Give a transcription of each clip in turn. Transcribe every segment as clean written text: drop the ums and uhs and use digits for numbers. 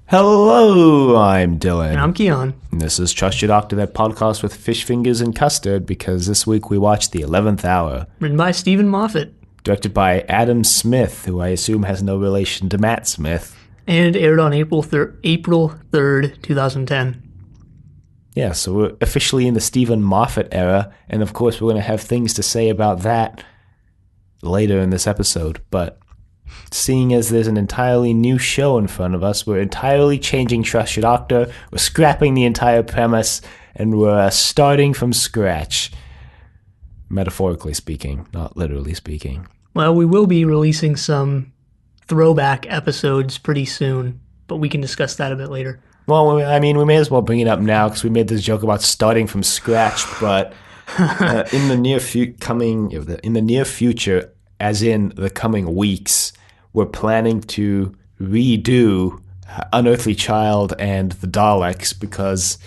Hello, I'm Dylan. And I'm Keon. And this is Trust Your Doctor, that podcast with fish fingers and custard, because this week we watched The 11th Hour. Written by Steven Moffat. Directed by Adam Smith, who I assume has no relation to Matt Smith. And aired on April 3rd, 2010. Yeah, so we're officially in the Steven Moffat era, and of course we're going to have things to say about that later in this episode, but seeing as there's an entirely new show in front of us, we're entirely changing Trust Your Doctor, we're scrapping the entire premise, and we're starting from scratch. Metaphorically speaking, not literally speaking. Well, we will be releasing some throwback episodes pretty soon, but we can discuss that a bit later. Well, I mean, we may as well bring it up now because we made this joke about starting from scratch, but in the near future, as in the coming weeks, we're planning to redo Unearthly Child and the Daleks, because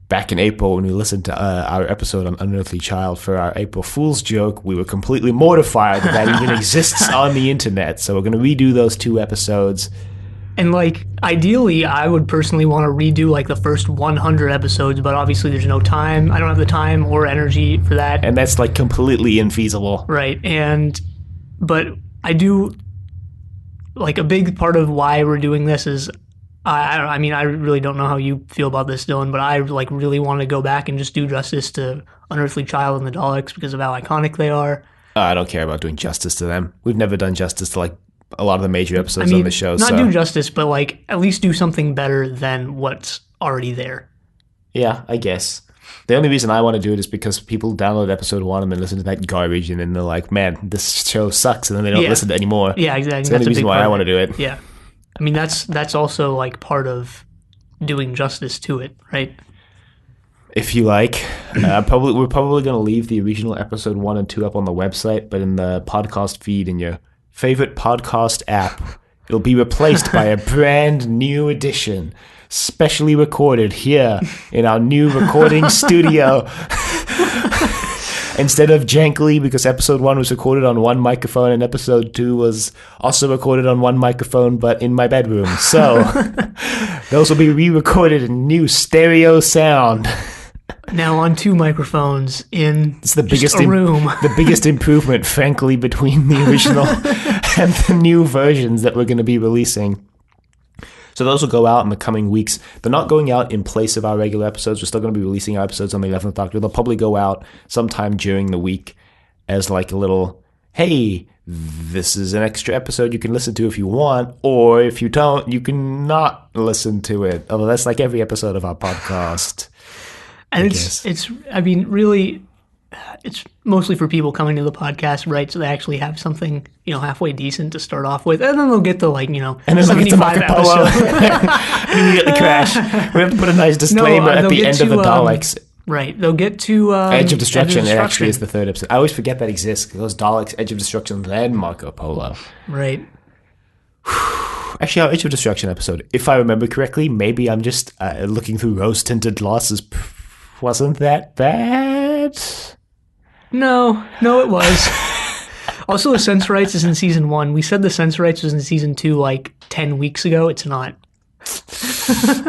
back in April when we listened to our episode on Unearthly Child for our April Fool's joke, we were completely mortified that even exists on the internet. So we're going to redo those two episodes. And, ideally, I would personally want to redo, the first 100 episodes, but obviously there's no time. I don't have the time or energy for that. And that's, completely infeasible. Right, but I do, a big part of why we're doing this is, I really don't know how you feel about this, Dylan, but I, really want to go back and just do justice to Unearthly Child and the Daleks because of how iconic they are. I don't care about doing justice to them. We've never done justice to, a lot of the major episodes on the show. Not do justice, but at least do something better than what's already there. Yeah, I guess. The only reason I want to do it is because people download episode 1 and then listen to that garbage, and then they're like, man, this show sucks, and then they don't listen to it anymore. Yeah, exactly. That's the only reason why I want to do it. Yeah. That's also part of doing justice to it, right? If you like. We're probably going to leave the original episode 1 and 2 up on the website, but in the podcast feed in your favorite podcast app, it'll be replaced by a brand new edition, specially recorded here in our new recording studio. Instead of jankily, because episode 1 was recorded on one microphone and episode 2 was also recorded on one microphone, but in my bedroom. So those will be re-recorded in new stereo sound. Now on 2 microphones in it's the biggest a room. The biggest improvement, frankly, between the original and the new versions that we're going to be releasing. So those will go out in the coming weeks. They're not going out in place of our regular episodes. We're still going to be releasing our episodes on the 11th Doctor. They'll probably go out sometime during the week as a little, hey, this is an extra episode you can listen to if you want, or if you don't, you can not listen to it. Although that's every episode of our podcast. And really, it's mostly for people coming to the podcast, right? So they actually have something, halfway decent to start off with, and then they'll get the and then they'll get to Marco Polo, immediately crash. We have to put a nice disclaimer at the end of the Daleks. Right, they'll get to Edge of Destruction. It actually is the 3rd episode. I always forget that exists. Those Daleks, Edge of Destruction, then Marco Polo. Right. Actually, our Edge of Destruction episode, if I remember correctly, maybe I'm just looking through rose-tinted glasses. Wasn't that bad? No, it was. Also, the Sensorites is in season 1. We said the Sensorites was in season 2 10 weeks ago. It's not.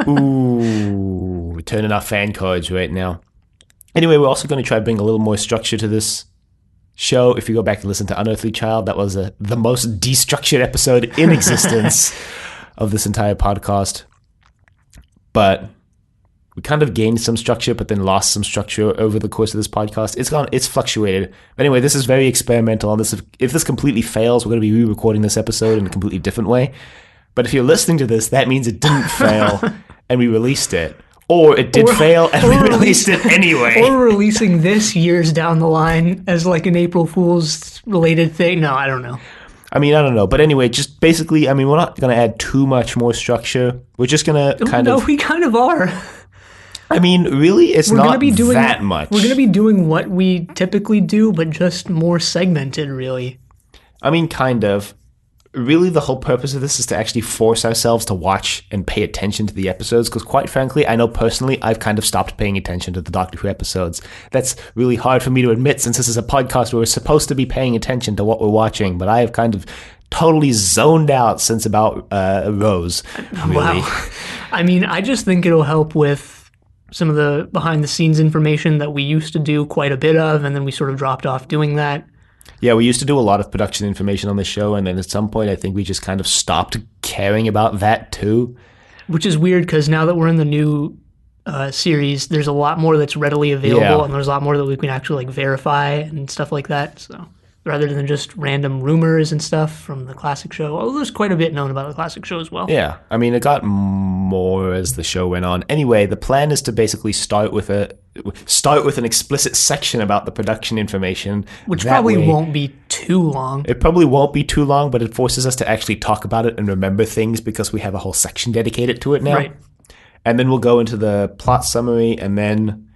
Ooh, we're turning our fan cards right now. Anyway, we're also going to try to bring a little more structure to this show. If you go back and listen to Unearthly Child, that was the most destructured episode in existence of this entire podcast. But we kind of gained some structure, but then lost some structure over the course of this podcast. It's fluctuated. But anyway, this is very experimental. And if this completely fails, we're going to be re-recording this episode in a completely different way. But if you're listening to this, that means it didn't fail, and we released it. Or it did fail, and we released it anyway. Or we're releasing this years down the line as an April Fool's related thing. No, I don't know. I don't know. But anyway, just basically, we're not going to add too much more structure. We're just going to No, we kind of are. Really, it's not that much. We're going to be doing what we typically do, but just more segmented, really. Kind of. Really, the whole purpose of this is to actually force ourselves to watch and pay attention to the episodes, because quite frankly, I know personally, I've kind of stopped paying attention to the Doctor Who episodes. That's really hard for me to admit, since this is a podcast where we're supposed to be paying attention to what we're watching, but I have kind of totally zoned out since about Rose. Really. Wow. I mean, I just think it'll help with some of the behind the scenes information that we used to do quite a bit of, and then we sort of dropped off doing that. Yeah, we used to do a lot of production information on the show, and then at some point I think we just kind of stopped caring about that too. Which is weird because now that we're in the new series, there's a lot more that's readily available, and there's a lot more that we can actually like verify and stuff like that. So rather than just random rumors and stuff from the classic show, although there's quite a bit known about the classic show as well. Yeah, I mean, it got more as the show went on. Anyway, the plan is to basically start with an explicit section about the production information, which probably won't be too long. It probably won't be too long, but it forces us to actually talk about it and remember things because we have a whole section dedicated to it now. Right. And then we'll go into the plot summary, and then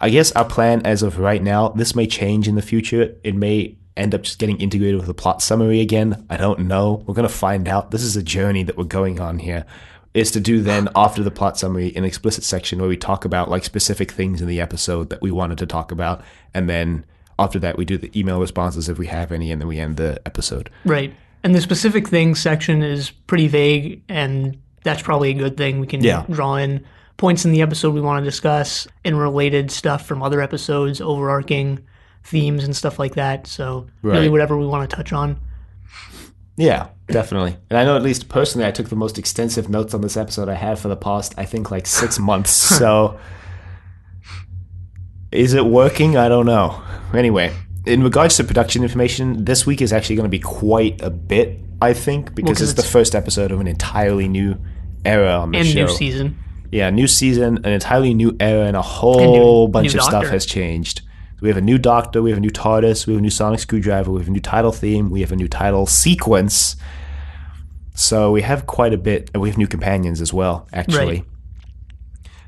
I guess our plan as of right now, this may change in the future. It may end up just getting integrated with the plot summary again. I don't know. We're going to find out. This is a journey that we're going on here. Is to do then, after the plot summary, an explicit section where we talk about like specific things in the episode that we wanted to talk about. And then after that, we do the email responses if we have any, and then we end the episode. Right. And the specific things section is pretty vague, and that's probably a good thing. We can draw in points in the episode we want to discuss and related stuff from other episodes, overarching themes and stuff like that. So really whatever we want to touch on. Yeah, definitely. And I know at least personally I took the most extensive notes on this episode I had for the past, I think, like 6 months. So is it working? I don't know. Anyway, in regards to production information, this week is actually going to be quite a bit, I think, because it's the first episode of an entirely new era on the show. And new season. Yeah, new season, an entirely new era, and a whole bunch of stuff has changed. We have a new Doctor, we have a new TARDIS, we have a new Sonic Screwdriver, we have a new title theme, we have a new title sequence. So we have quite a bit, and we have new companions as well, actually. Right.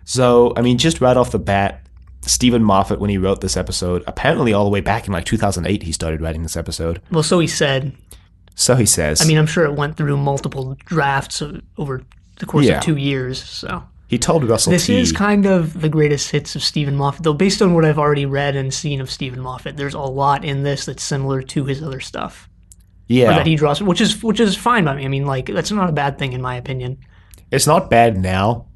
So, I mean, just right off the bat, Steven Moffat, when he wrote this episode, apparently all the way back in like 2008 he started writing this episode. Well, so he said. So he says. I mean, I'm sure it went through multiple drafts over the course of 2 years, so. He told Russell This T. is kind of the greatest hits of Steven Moffat, though based on what I've already read and seen of Steven Moffat, there's a lot in this that's similar to his other stuff. Yeah. Or that he draws, which is fine by me. I mean, like, that's not a bad thing in my opinion. It's not bad now.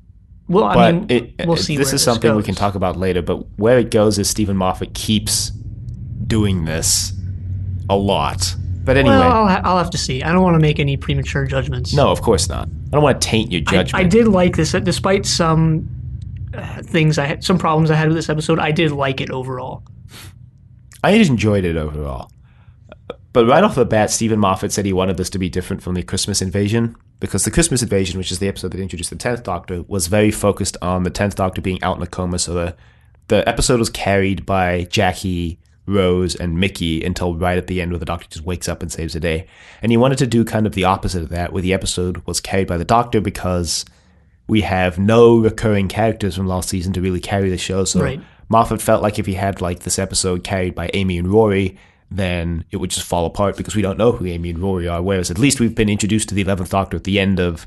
Well, I mean, we'll see this is something we can talk about later, but where it goes is Steven Moffat keeps doing this a lot. But anyway. Well, I'll have to see. I don't want to make any premature judgments. No, of course not. I don't want to taint your judgment. I did like this, despite some some problems I had with this episode. I did like it overall. I enjoyed it overall. But right off the bat, Steven Moffat said he wanted this to be different from the Christmas Invasion, because the Christmas Invasion, which is the episode that introduced the 10th Doctor, was very focused on the 10th Doctor being out in a coma, so the episode was carried by Jackie, Rose, and Mickey until right at the end where the Doctor just wakes up and saves the day. And he wanted to do kind of the opposite of that, where the episode was carried by the Doctor because we have no recurring characters from last season to really carry the show. So Moffat felt like if he had like this episode carried by Amy and Rory, then it would just fall apart because we don't know who Amy and Rory are, whereas at least we've been introduced to the 11th Doctor at the end of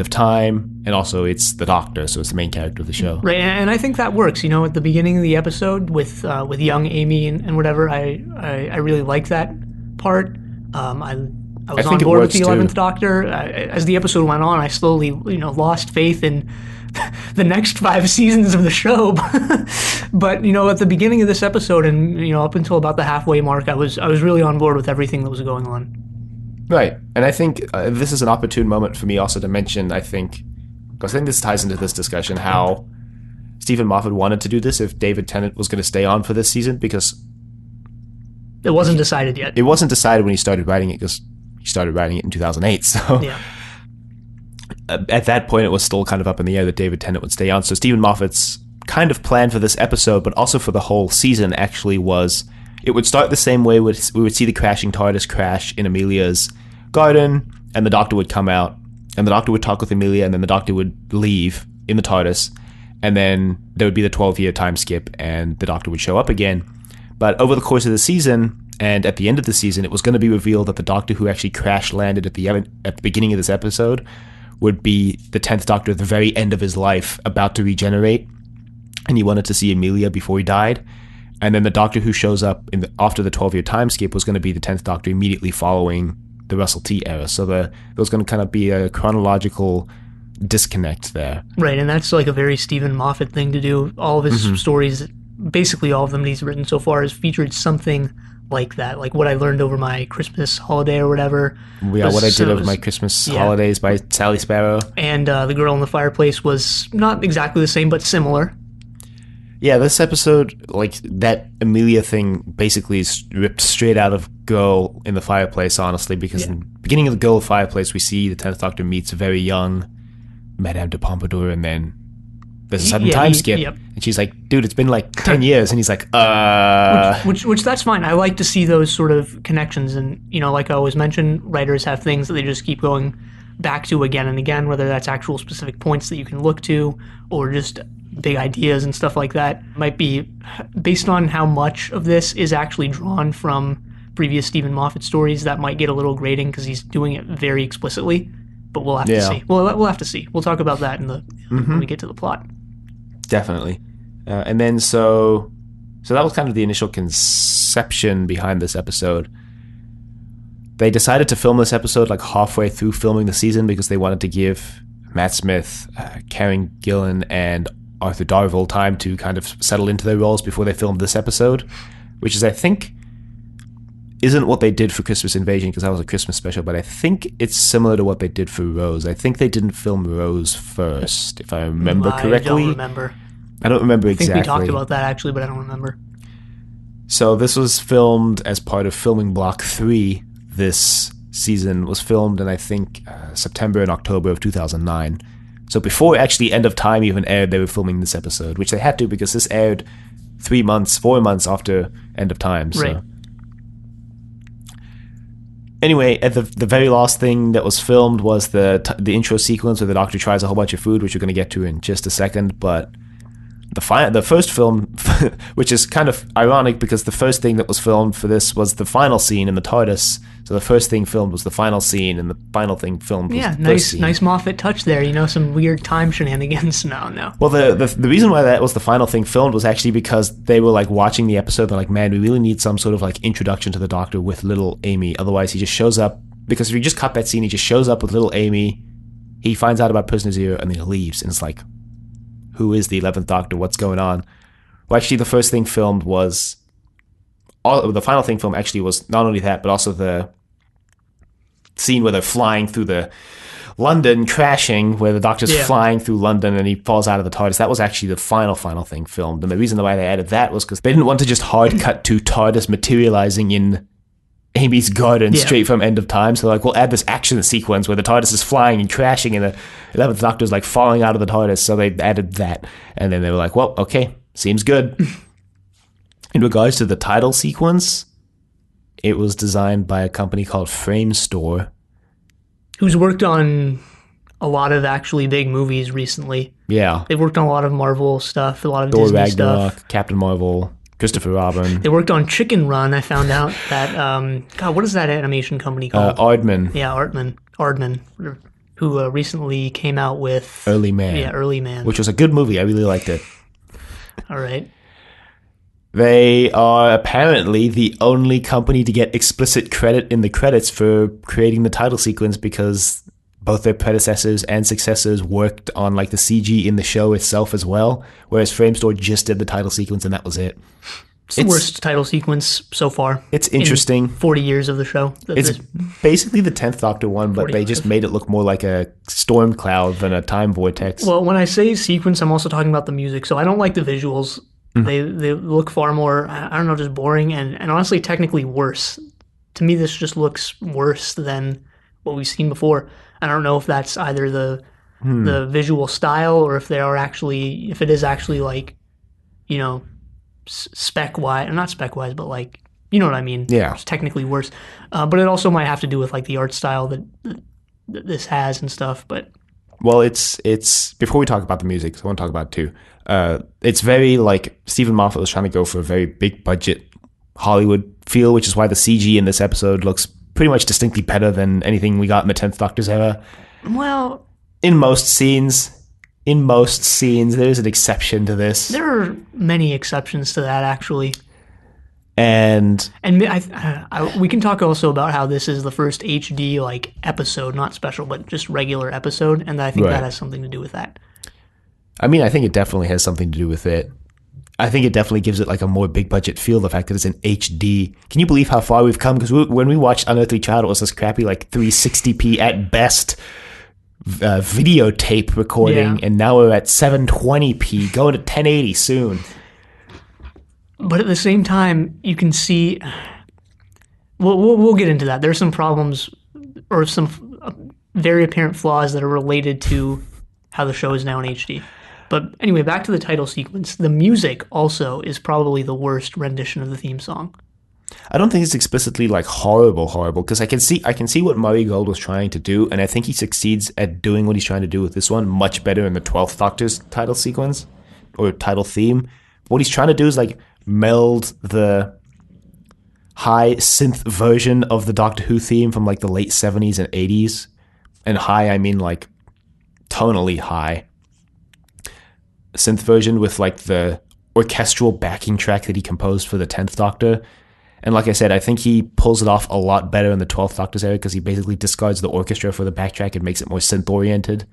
time, and also it's the Doctor, so it's the main character of the show. Right, and I think that works. You know, at the beginning of the episode with young Amy and whatever, I really liked that part. I was on board with the 11th Doctor. As the episode went on, I slowly, lost faith in the next 5 seasons of the show. But at the beginning of this episode, and up until about the halfway mark, I was really on board with everything that was going on. Right, and I think this is an opportune moment for me also to mention, because I think this ties into this discussion, how Steven Moffat wanted to do this if David Tennant was going to stay on for this season, because it wasn't decided yet. It wasn't decided when he started writing it, because he started writing it in 2008, so yeah. At that point it was still kind of up in the air that David Tennant would stay on. So Steven Moffat's kind of plan for this episode, but also for the whole season, actually was it would start the same way. We would see the crashing TARDIS crash in Amelia's garden, and the Doctor would come out, and the Doctor would talk with Amelia, and then the Doctor would leave in the TARDIS, and then there would be the 12-year time skip, and the Doctor would show up again. But over the course of the season, and at the end of the season, it was going to be revealed that the Doctor who actually crash-landed at the beginning of this episode would be the 10th Doctor at the very end of his life, about to regenerate, and he wanted to see Amelia before he died. And then the Doctor who shows up after the 12-year time skip was going to be the 10th Doctor immediately following the Russell T era. So there was going to kind of be a chronological disconnect there. Right, and that's like a very Steven Moffat thing to do. All of his stories, basically all of them that he's written so far, has featured something like that, like What I Learned Over My Christmas Holiday or whatever. Yeah, What I Did Over My Christmas Holidays by Sally Sparrow. And The Girl in the Fireplace was not exactly the same, but similar. Yeah, this episode, like, that Amelia thing basically is ripped straight out of Girl in the Fireplace, honestly, because in the beginning of the Girl in the Fireplace, we see the 10th Doctor meets a very young Madame de Pompadour, and then there's a sudden time skip, and she's like, dude, it's been like 10 years, and he's like, Which that's fine. I like to see those sort of connections, and, you know, like I always mention, writers have things that they just keep going back to again and again, whether that's actual specific points that you can look to, or just big ideas and stuff like that. Might be based on how much of this is actually drawn from previous Steven Moffat stories. That might get a little grating because he's doing it very explicitly, but we'll have to see. We'll have to see. We'll talk about that in the when we get to the plot. Definitely. And then so that was kind of the initial conception behind this episode. They decided to film this episode like halfway through filming the season because they wanted to give Matt Smith, Karen Gillan, and Arthur Darvill time to kind of settle into their roles before they filmed this episode, which is, I think, isn't what they did for Christmas Invasion, because that was a Christmas special, but I think it's similar to what they did for Rose. I think they didn't film Rose first, if I remember correctly. I don't remember exactly. I think we talked about that, actually, but I don't remember. So this was filmed as part of filming Block 3. This season was filmed in, I think, September and October of 2009. So before actually End of Time even aired, they were filming this episode, which they had to because this aired 4 months after End of Time. So. Right. Anyway, at the very last thing that was filmed was the intro sequence where the Doctor tries a whole bunch of food, which we're going to get to in just a second. But the first film, which is kind of ironic because the first thing that was filmed for this was the final scene in the TARDIS. So the first thing filmed was the final scene, and the final thing filmed was the first scene. Nice Moffat touch there. You know, some weird time shenanigans. No. Well, the reason why that was the final thing filmed was actually because they were like watching the episode. They're like, man, we really need some sort of like introduction to the Doctor with little Amy. Otherwise, he just shows up. Because if you just cut that scene, he just shows up with little Amy. He finds out about Prisoner Zero, and then he leaves. And it's like, who is the 11th Doctor? What's going on? Well, actually, the first thing filmed was... the final thing filmed actually was not only that, but also the scene where they're flying through the London, crashing, where the Doctor's flying through London and he falls out of the TARDIS. That was actually the final thing filmed. And the reason why they added that was because they didn't want to just hard cut to TARDIS materializing in Amy's garden straight from End of Time. So like, we'll add this action sequence where the TARDIS is flying and crashing and the 11th Doctor's like falling out of the TARDIS. So they added that. And then they were like, well, okay, seems good. In regards to the title sequence, it was designed by a company called Frame Store, who's worked on a lot of actually big movies recently. Yeah. They've worked on a lot of Marvel stuff, a lot of Thor Disney Ragnarok, stuff. Captain Marvel, Christopher Robin. They worked on Chicken Run. I found out that, God, what is that animation company called? Aardman. Yeah, Aardman, who recently came out with... Early Man. Yeah, Early Man. Which was a good movie. I really liked it. All right. They are apparently the only company to get explicit credit in the credits for creating the title sequence because both their predecessors and successors worked on like the CG in the show itself as well, whereas Framestore just did the title sequence and that was it. It's the worst title sequence so far. It's interesting. In 40 years of the show. It's basically the 10th Doctor one, but they just made it look more like a storm cloud than a time vortex. Well, when I say sequence, I'm also talking about the music, so I don't like the visuals. They look far more, I don't know, just boring and honestly technically worse. To me, this just looks worse than what we've seen before. I don't know if that's either the visual style or if it is actually like, you know, spec-wise, not spec-wise, but like, you know what I mean? Yeah. It's technically worse. But it also might have to do with like the art style that this has and stuff, but... Well, it's before we talk about the music, so I want to talk about it too. It's very like Steven Moffat was trying to go for a very big budget Hollywood feel, which is why the CG in this episode looks pretty much distinctly better than anything we got in the 10th Doctor's era. Well, in most scenes, there is an exception to this. There are many exceptions to that, actually. And we can talk also about how this is the first HD like episode, not special, but just regular episode, and I think that has something to do with that. I mean, I think it definitely has something to do with it. I think it definitely gives it like a more big budget feel, the fact that it's in HD. Can you believe how far we've come? Because when we watched Unearthly Child, it was this crappy like 360p at best videotape recording, and now we're at 720p, going to 1080 soon. But at the same time, you can see. We'll get into that. There's some problems or some very apparent flaws that are related to how the show is now in HD. But anyway, back to the title sequence. The music also is probably the worst rendition of the theme song. I don't think it's explicitly like horrible, because I can see what Murray Gold was trying to do, and I think he succeeds at doing what he's trying to do with this one much better in the 12th Doctor's title sequence or title theme. What he's trying to do is like meld the high synth version of the Doctor Who theme from like the late 70s and 80s. And high, I mean like tonally high synth version with like the orchestral backing track that he composed for the 10th Doctor. And like I said, I think he pulls it off a lot better in the 12th Doctor's era because he basically discards the orchestra for the backtrack and makes it more synth-oriented.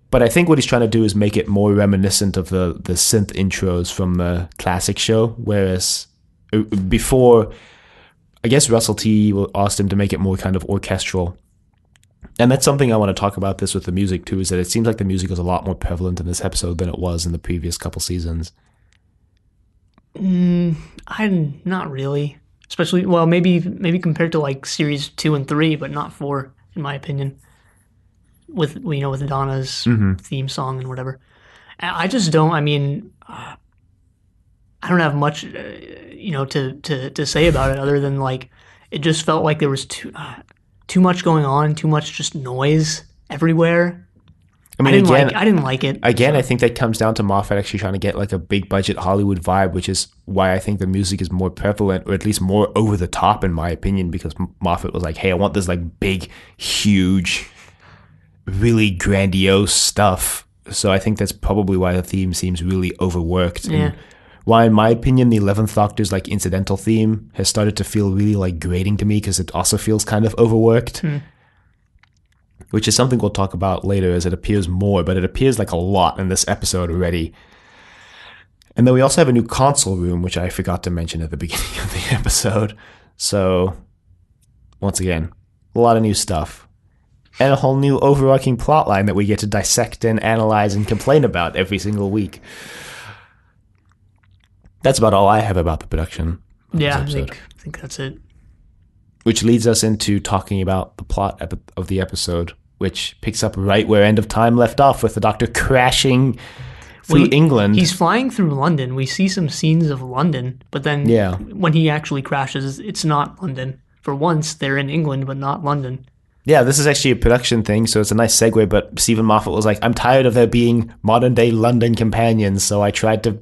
But I think what he's trying to do is make it more reminiscent of the synth intros from the classic show, whereas before, I guess Russell T asked him to make it more kind of orchestral. And that's something I want to talk about this with the music too, is that it seems like the music is a lot more prevalent in this episode than it was in the previous couple seasons. I'm not really. Especially, well, maybe compared to like series 2 and 3, but not 4, in my opinion. With Donna's theme song and whatever. I just don't, I mean, I don't have much, to say about it other than like, it just felt like there was too much going on, too much just noise everywhere. I mean, I didn't like it. Again, so. I think that comes down to Moffat actually trying to get like a big budget Hollywood vibe, which is why I think the music is more prevalent, or at least more over the top in my opinion, because Moffat was like, hey, I want this like big, huge, really grandiose stuff. So I think that's probably why the theme seems really overworked. Yeah. And why, in my opinion, the 11th Doctor's like incidental theme has started to feel really like grating to me because it also feels kind of overworked. Which is something we'll talk about later as it appears more, but it appears like a lot in this episode already. And then we also have a new console room, which I forgot to mention at the beginning of the episode. So, once again, a lot of new stuff. And a whole new overarching plotline that we get to dissect and analyze and complain about every single week. That's about all I have about the production. Yeah, I think that's it. Which leads us into talking about the plot of the episode, which picks up right where End of Time left off, with the Doctor crashing through England. He's flying through London. We see some scenes of London, but then when he actually crashes, it's not London. For once, they're in England, but not London. Yeah, this is actually a production thing, so it's a nice segue, but Steven Moffat was like, I'm tired of there being modern-day London companions, so I tried to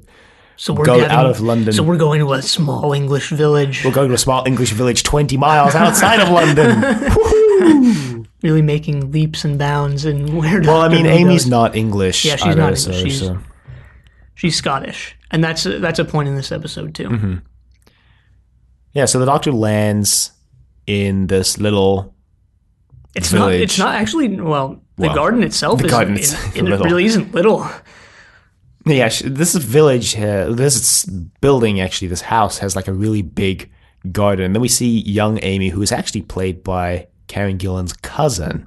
out of London. So we're going to a small English village. We're going to a small English village 20 miles outside of London. Really making leaps and bounds in where Well, I mean, Amy's goes. Not English. Yeah, she's not English. She's Scottish. And that's a point in this episode, too. Yeah, so the Doctor lands in this little village. It's not actually, the garden itself it really isn't little. Yeah, this village, this building, actually, this house has like a really big garden. And then we see young Amy, who is actually played by Karen Gillan's cousin,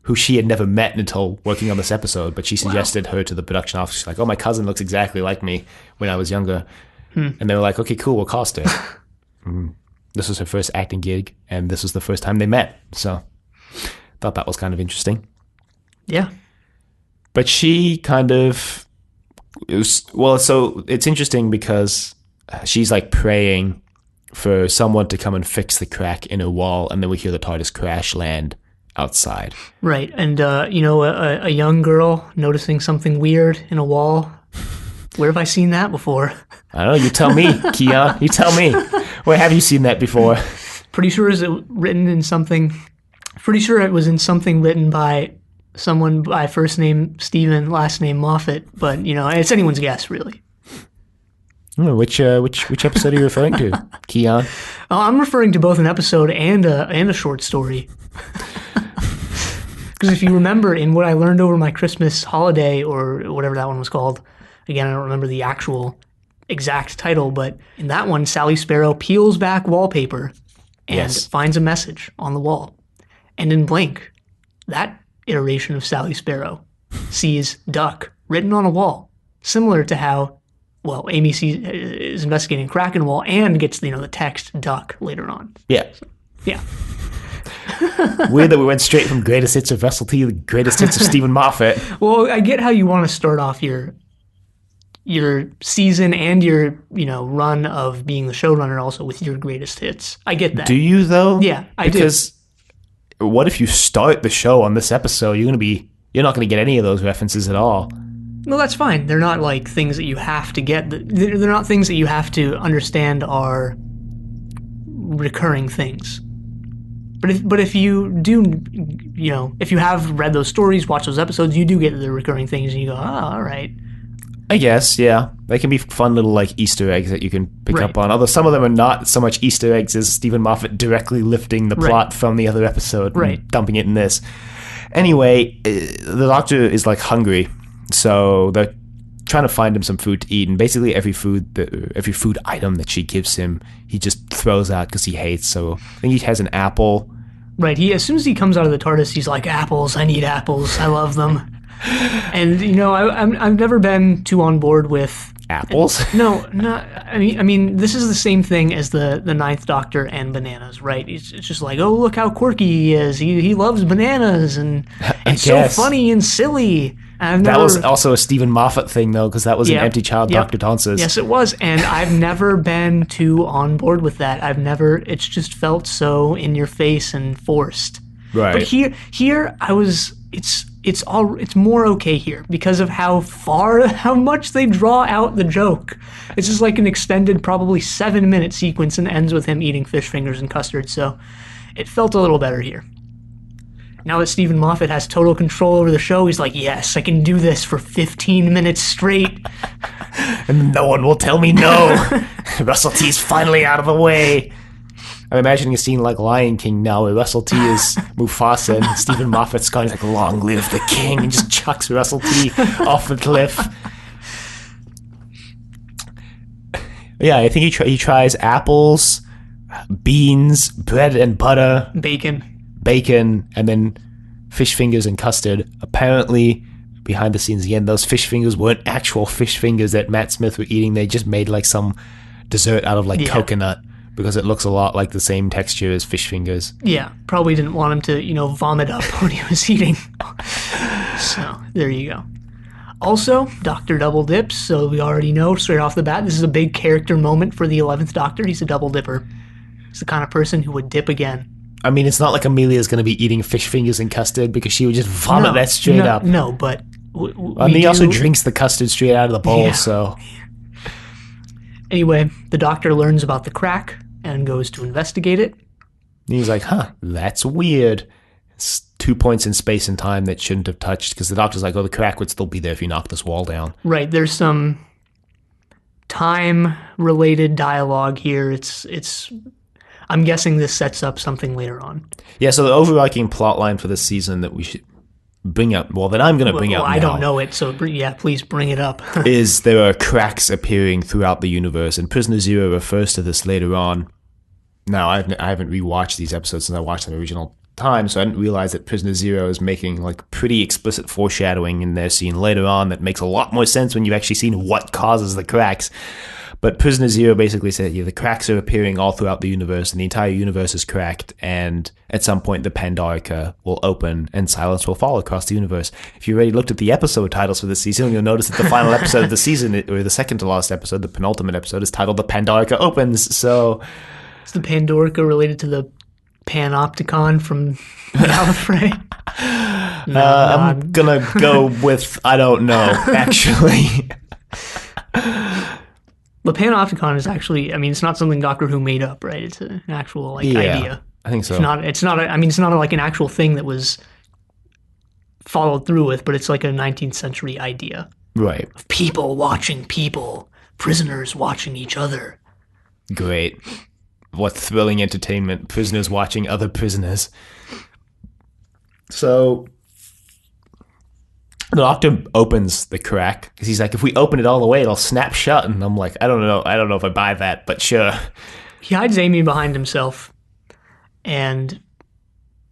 who she had never met until working on this episode. But she suggested her to the production office. She's like, oh, my cousin looks exactly like me when I was younger. And they were like, okay, cool, we'll cast her. This was her first acting gig, and this was the first time they met. So thought that was kind of interesting. Yeah. But she kind of... so it's interesting because she's like praying for someone to come and fix the crack in a wall, and then we hear the TARDIS crash land outside. Right, and a young girl noticing something weird in a wall. Where have I seen that before? I don't know. You tell me, Kia. You tell me. Where have you seen that before? Pretty sure it was written in something. Pretty sure it was in something written by someone by first name Steven, last name Moffat, but, it's anyone's guess, really. Which episode are you referring to, Keon? I'm referring to both an episode and a short story. Because if you remember, in What I Learned Over My Christmas Holiday, or whatever that one was called, again, I don't remember the actual exact title, but in that one, Sally Sparrow peels back wallpaper and finds a message on the wall. And in Blink, that iteration of Sally Sparrow sees duck written on a wall, similar to how, well, Amy is investigating a crack in the wall and gets, the text duck later on. Yeah. So, yeah. Weird that we went straight from greatest hits of Russell T to greatest hits of Steven Moffat. Well, I get how you want to start off your season and your, run of being the showrunner also with your greatest hits. I get that. Do you, though? Yeah, I do. Because what if you start the show on this episode? You're not going to get any of those references at all. No, that's fine. They're not like things that you have to get. They're not things that you have to understand are recurring things. But if you do, if you have read those stories, watch those episodes, you do get the recurring things, and you go, oh, all right. I guess, yeah. They can be fun little Easter eggs that you can pick up on. Although some of them are not so much Easter eggs as Steven Moffat directly lifting the plot from the other episode and dumping it in this. Anyway, the Doctor is hungry, so they're trying to find him some food to eat, and basically every food item that she gives him, he just throws out because he hates. So I think he has an apple. Right. As soon as he comes out of the TARDIS, he's like, apples. I need apples. I love them. And I've never been too on board with apples. No, not. I mean, this is the same thing as the Ninth Doctor and bananas, right? It's just like, oh, look how quirky he is. He loves bananas, and it's so funny and silly. That was also a Steven Moffat thing, though, because that was an empty child Dr. Tonsis. Yes, it was, and I've never been too on board with that. It's just felt so in your face and forced. Right. But here I was. It's more okay here because of how much they draw out the joke. It's just like an extended, probably 7-minute sequence, and ends with him eating fish fingers and custard. So it felt a little better here. Now that Steven Moffat has total control over the show, he's like, yes, I can do this for 15 minutes straight. And no one will tell me no. Russell T's finally out of the way. I'm imagining a scene like Lion King now where Russell T is Mufasa and Steven Moffat's going like, long live the king, and just chucks Russell T off the cliff. Yeah, I think he tries apples, beans, bread and butter. Bacon, and then fish fingers and custard. Apparently, behind the scenes again, those fish fingers weren't actual fish fingers that Matt Smith were eating. They just made some dessert out of coconut, because it looks a lot like the same texture as fish fingers. Yeah, probably didn't want him to, vomit up what he was eating. So, there you go. Also, Doctor double dips, so we already know straight off the bat, this is a big character moment for the 11th Doctor. He's a double dipper. He's the kind of person who would dip again. I mean, it's not like Amelia's going to be eating fish fingers and custard, because she would just vomit that straight up. No, but... he also drinks the custard straight out of the bowl, so... Anyway, the Doctor learns about the crack and goes to investigate it. And he's like, that's weird. It's 2 points in space and time that shouldn't have touched, because the Doctor's like, the crack would still be there if you knocked this wall down. Right, there's some time-related dialogue here. It's I'm guessing this sets up something later on. Yeah, so the overarching plot line for this season that we should bring up, that I'm going to bring up now. I don't know it, so please bring it up. is there are cracks appearing throughout the universe, and Prisoner Zero refers to this later on. Now, I haven't rewatched these episodes since I watched them original time, so I didn't realize that Prisoner Zero is making pretty explicit foreshadowing in their scene later on that makes a lot more sense when you've actually seen what causes the cracks. But Prisoner Zero basically said, the cracks are appearing all throughout the universe, and the entire universe is cracked, and at some point the Pandorica will open, and silence will fall across the universe. If you already looked at the episode titles for this season, you'll notice that the final episode of the season, or the second to last episode, the penultimate episode, is titled The Pandorica Opens, so... Is the Pandorica related to the Panopticon from Gallifrey? I'm gonna go with, I don't know, actually. The Panopticon is actually, it's not something Doctor Who made up, right? It's an actual idea. I think so. It's not an actual thing that was followed through with, but it's like a 19th century idea. Right. Of people watching people prisoners watching each other. Great. What thrilling entertainment. Prisoners watching other prisoners. So the doctor opens the crack because he's like, if we open it all the way, it'll snap shut. And I'm like, I don't know if I buy that, but sure. He hides Amy behind himself, and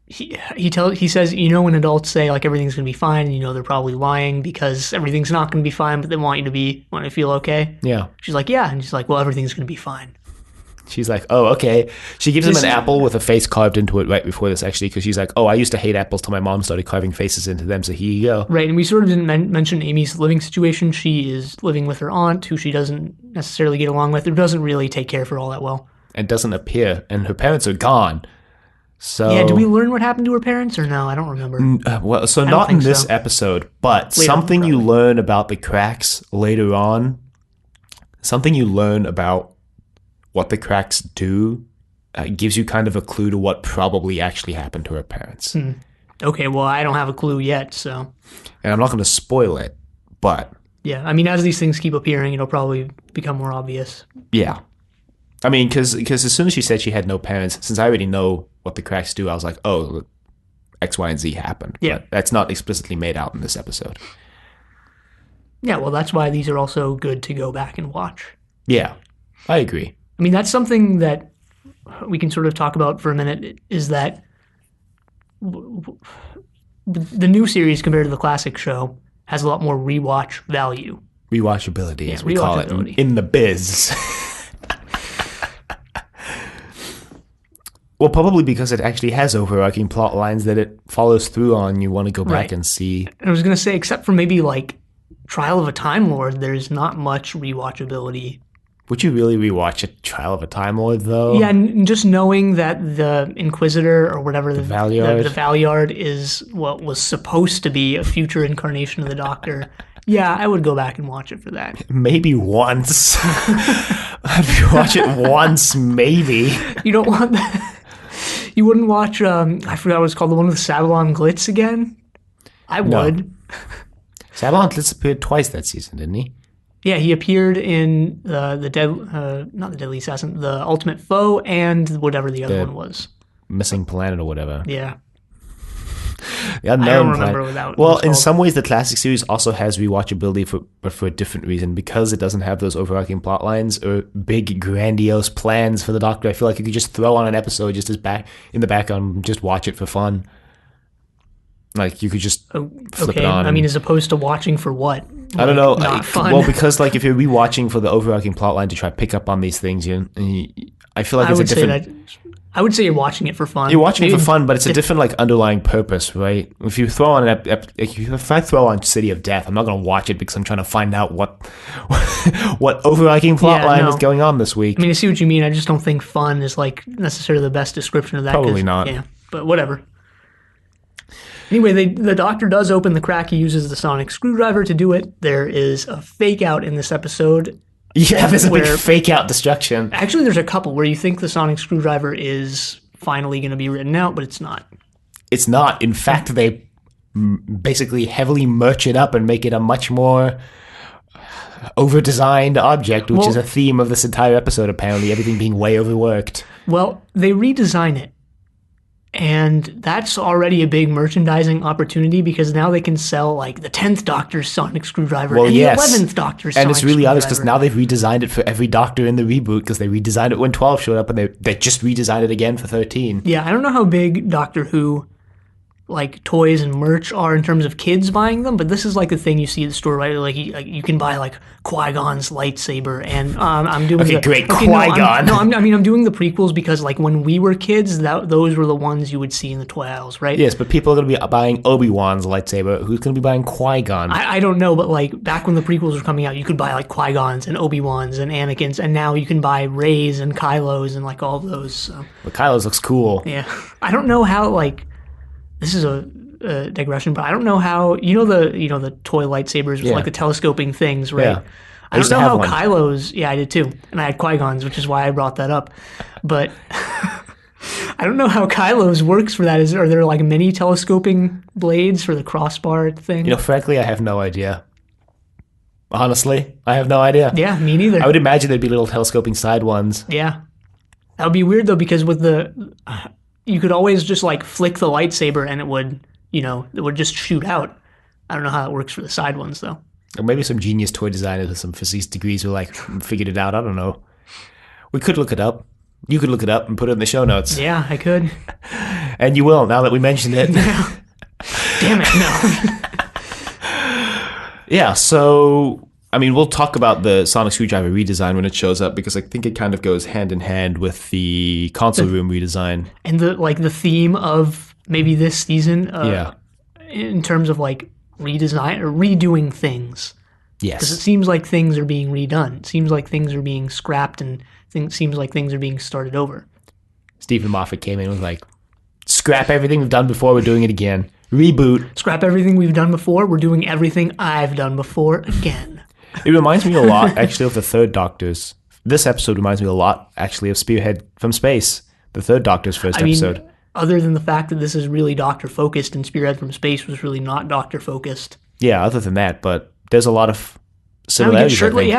he says, when adults say like everything's gonna be fine, and they're probably lying because everything's not gonna be fine, but they want you to feel okay. Yeah. She's like, yeah, and she's like, well, everything's gonna be fine. She's like, oh, okay. She gives him an apple with a face carved into it right before this, actually, because she's like, oh, I used to hate apples till my mom started carving faces into them, so here you go. Right, and we sort of didn't mention Amy's living situation. She is living with her aunt, who she doesn't necessarily get along with, or doesn't really take care of her all that well. And doesn't appear, and her parents are gone. So yeah, did we learn what happened to her parents, or no? I don't remember. Well, so not in this episode, but Later, something probably. you learn about the cracks later on, something you learn about what the cracks do gives you kind of a clue to what probably actually happened to her parents. Okay, well, I don't have a clue yet, so. And I'm not going to spoil it, but Yeah, I mean, as these things keep appearing, it'll probably become more obvious. yeah. I mean, because as soon as she said she had no parents, since I already know what the cracks do, I was like, oh, X, Y, and Z happened. Yeah. But that's not explicitly made out in this episode. Yeah, well, that's why these are also good to go back and watch. Yeah, I agree. I mean, that's something that we can sort of talk about for a minute, is that the new series compared to the classic show has a lot more rewatch value. Rewatchability, as we call it in the biz. Well, probably because it actually has overarching plot lines that it follows through on. You want to go back and see. And I was going to say, except for maybe like Trial of a Time Lord, there's not much rewatchability. Would you really rewatch a Trial of a Time Lord, though? Yeah, and just knowing that the Inquisitor or whatever, the Valeyard is what was supposed to be a future incarnation of the Doctor. Yeah, I would go back and watch it for that. Maybe once. I'd watch it once, maybe. You don't want that? You wouldn't watch, I forgot what it's called, the one with Sabalon Glitz again? I would. Sabalon Glitz appeared twice that season, didn't he? Yeah, he appeared in not the Deadly Assassin, the Ultimate Foe, and whatever the other one was. Missing Planet or whatever. Yeah. The Unknown I don't remember Planet. what that Well, was in called. some ways, the classic series also has rewatchability, but for a different reason. Because it doesn't have those overarching plot lines or big, grandiose plans for the Doctor. I feel like you could just throw on an episode just as in the background and just watch it for fun. Like, you could just flip it on. I mean, as opposed to watching for what? I don't know. Not fun. Well, because like if you're rewatching for the overarching plot line to try to pick up on these things, I feel like it's a different. I would say you're watching it for fun. You're watching it for fun, but it's a different like underlying purpose, right? If you throw on if I throw on City of Death, I'm not going to watch it because I'm trying to find out what overarching plot line is going on this week. I mean, I see what you mean. I just don't think fun is like necessarily the best description of that. Probably not. Yeah, but whatever. Anyway, the Doctor does open the crack. He uses the sonic screwdriver to do it. There is a fake out in this episode. Yeah, there's a big fake out destruction. Actually, there's a couple where you think the sonic screwdriver is finally going to be written out, but it's not. It's not. In fact, they basically heavily merch it up and make it a much more over-designed object, which is a theme of this entire episode, apparently, everything being way overworked. Well, they redesign it. And that's already a big merchandising opportunity because now they can sell like the 10th Doctor's sonic screwdriver and the 11th Doctor's sonic screwdriver. And it's really honest because now they've redesigned it for every Doctor in the reboot because they redesigned it when 12 showed up and they just redesigned it again for 13. Yeah, I don't know how big Doctor Who like toys and merch are in terms of kids buying them, but this is like the thing you see at the store, right? Like you can buy like Qui-Gon's lightsaber, and I'm doing Qui-Gon. I'm doing the prequels because like when we were kids, those were the ones you would see in the toy aisles, right? Yes, but people are going to be buying Obi-Wan's lightsaber. Who's going to be buying Qui-Gon? I don't know, but like back when the prequels were coming out, you could buy like Qui-Gon's and Obi-Wan's and Anakin's, and now you can buy Rey's and Kylo's and like all of those. So. But Kylo's looks cool. Yeah, I don't know how like. This is a digression, but I don't know how the toy lightsabers with like the telescoping things, right? Yeah. I don't know how Kylo's. Yeah, I did too, and I had Qui-Gon's, which is why I brought that up. But I don't know how Kylo's works for that. Are there like many telescoping blades for the crossbar thing? Frankly, I have no idea. Honestly, I have no idea. Yeah, me neither. I would imagine there'd be little telescoping side ones. Yeah. That would be weird, though, because with you could always just, like, flick the lightsaber and it would just shoot out. I don't know how it works for the side ones, though. Or maybe some genius toy designers with some physics degrees were like, figured it out. I don't know. We could look it up. You could look it up and put it in the show notes. Yeah, I could. And you will, now that we mentioned it. Damn it, no. Yeah, so, I mean, we'll talk about the sonic screwdriver redesign when it shows up, because I think it kind of goes hand in hand with the console room redesign. And the theme of maybe this season, in terms of, like, redesign or redoing things. Yes. Because it seems like things are being redone. It seems like things are being scrapped, and it seems like things are being started over. Steven Moffat came in and was like, scrap everything we've done before, we're doing it again. Reboot. Scrap everything we've done before, we're doing everything I've done before again. It reminds me a lot, actually, of the Third Doctor's. This episode reminds me a lot, actually, of Spearhead from Space, the Third Doctor's first episode. Other than the fact that this is really Doctor-focused and Spearhead from Space was really not Doctor-focused. Yeah, other than that, but there's a lot of similarities,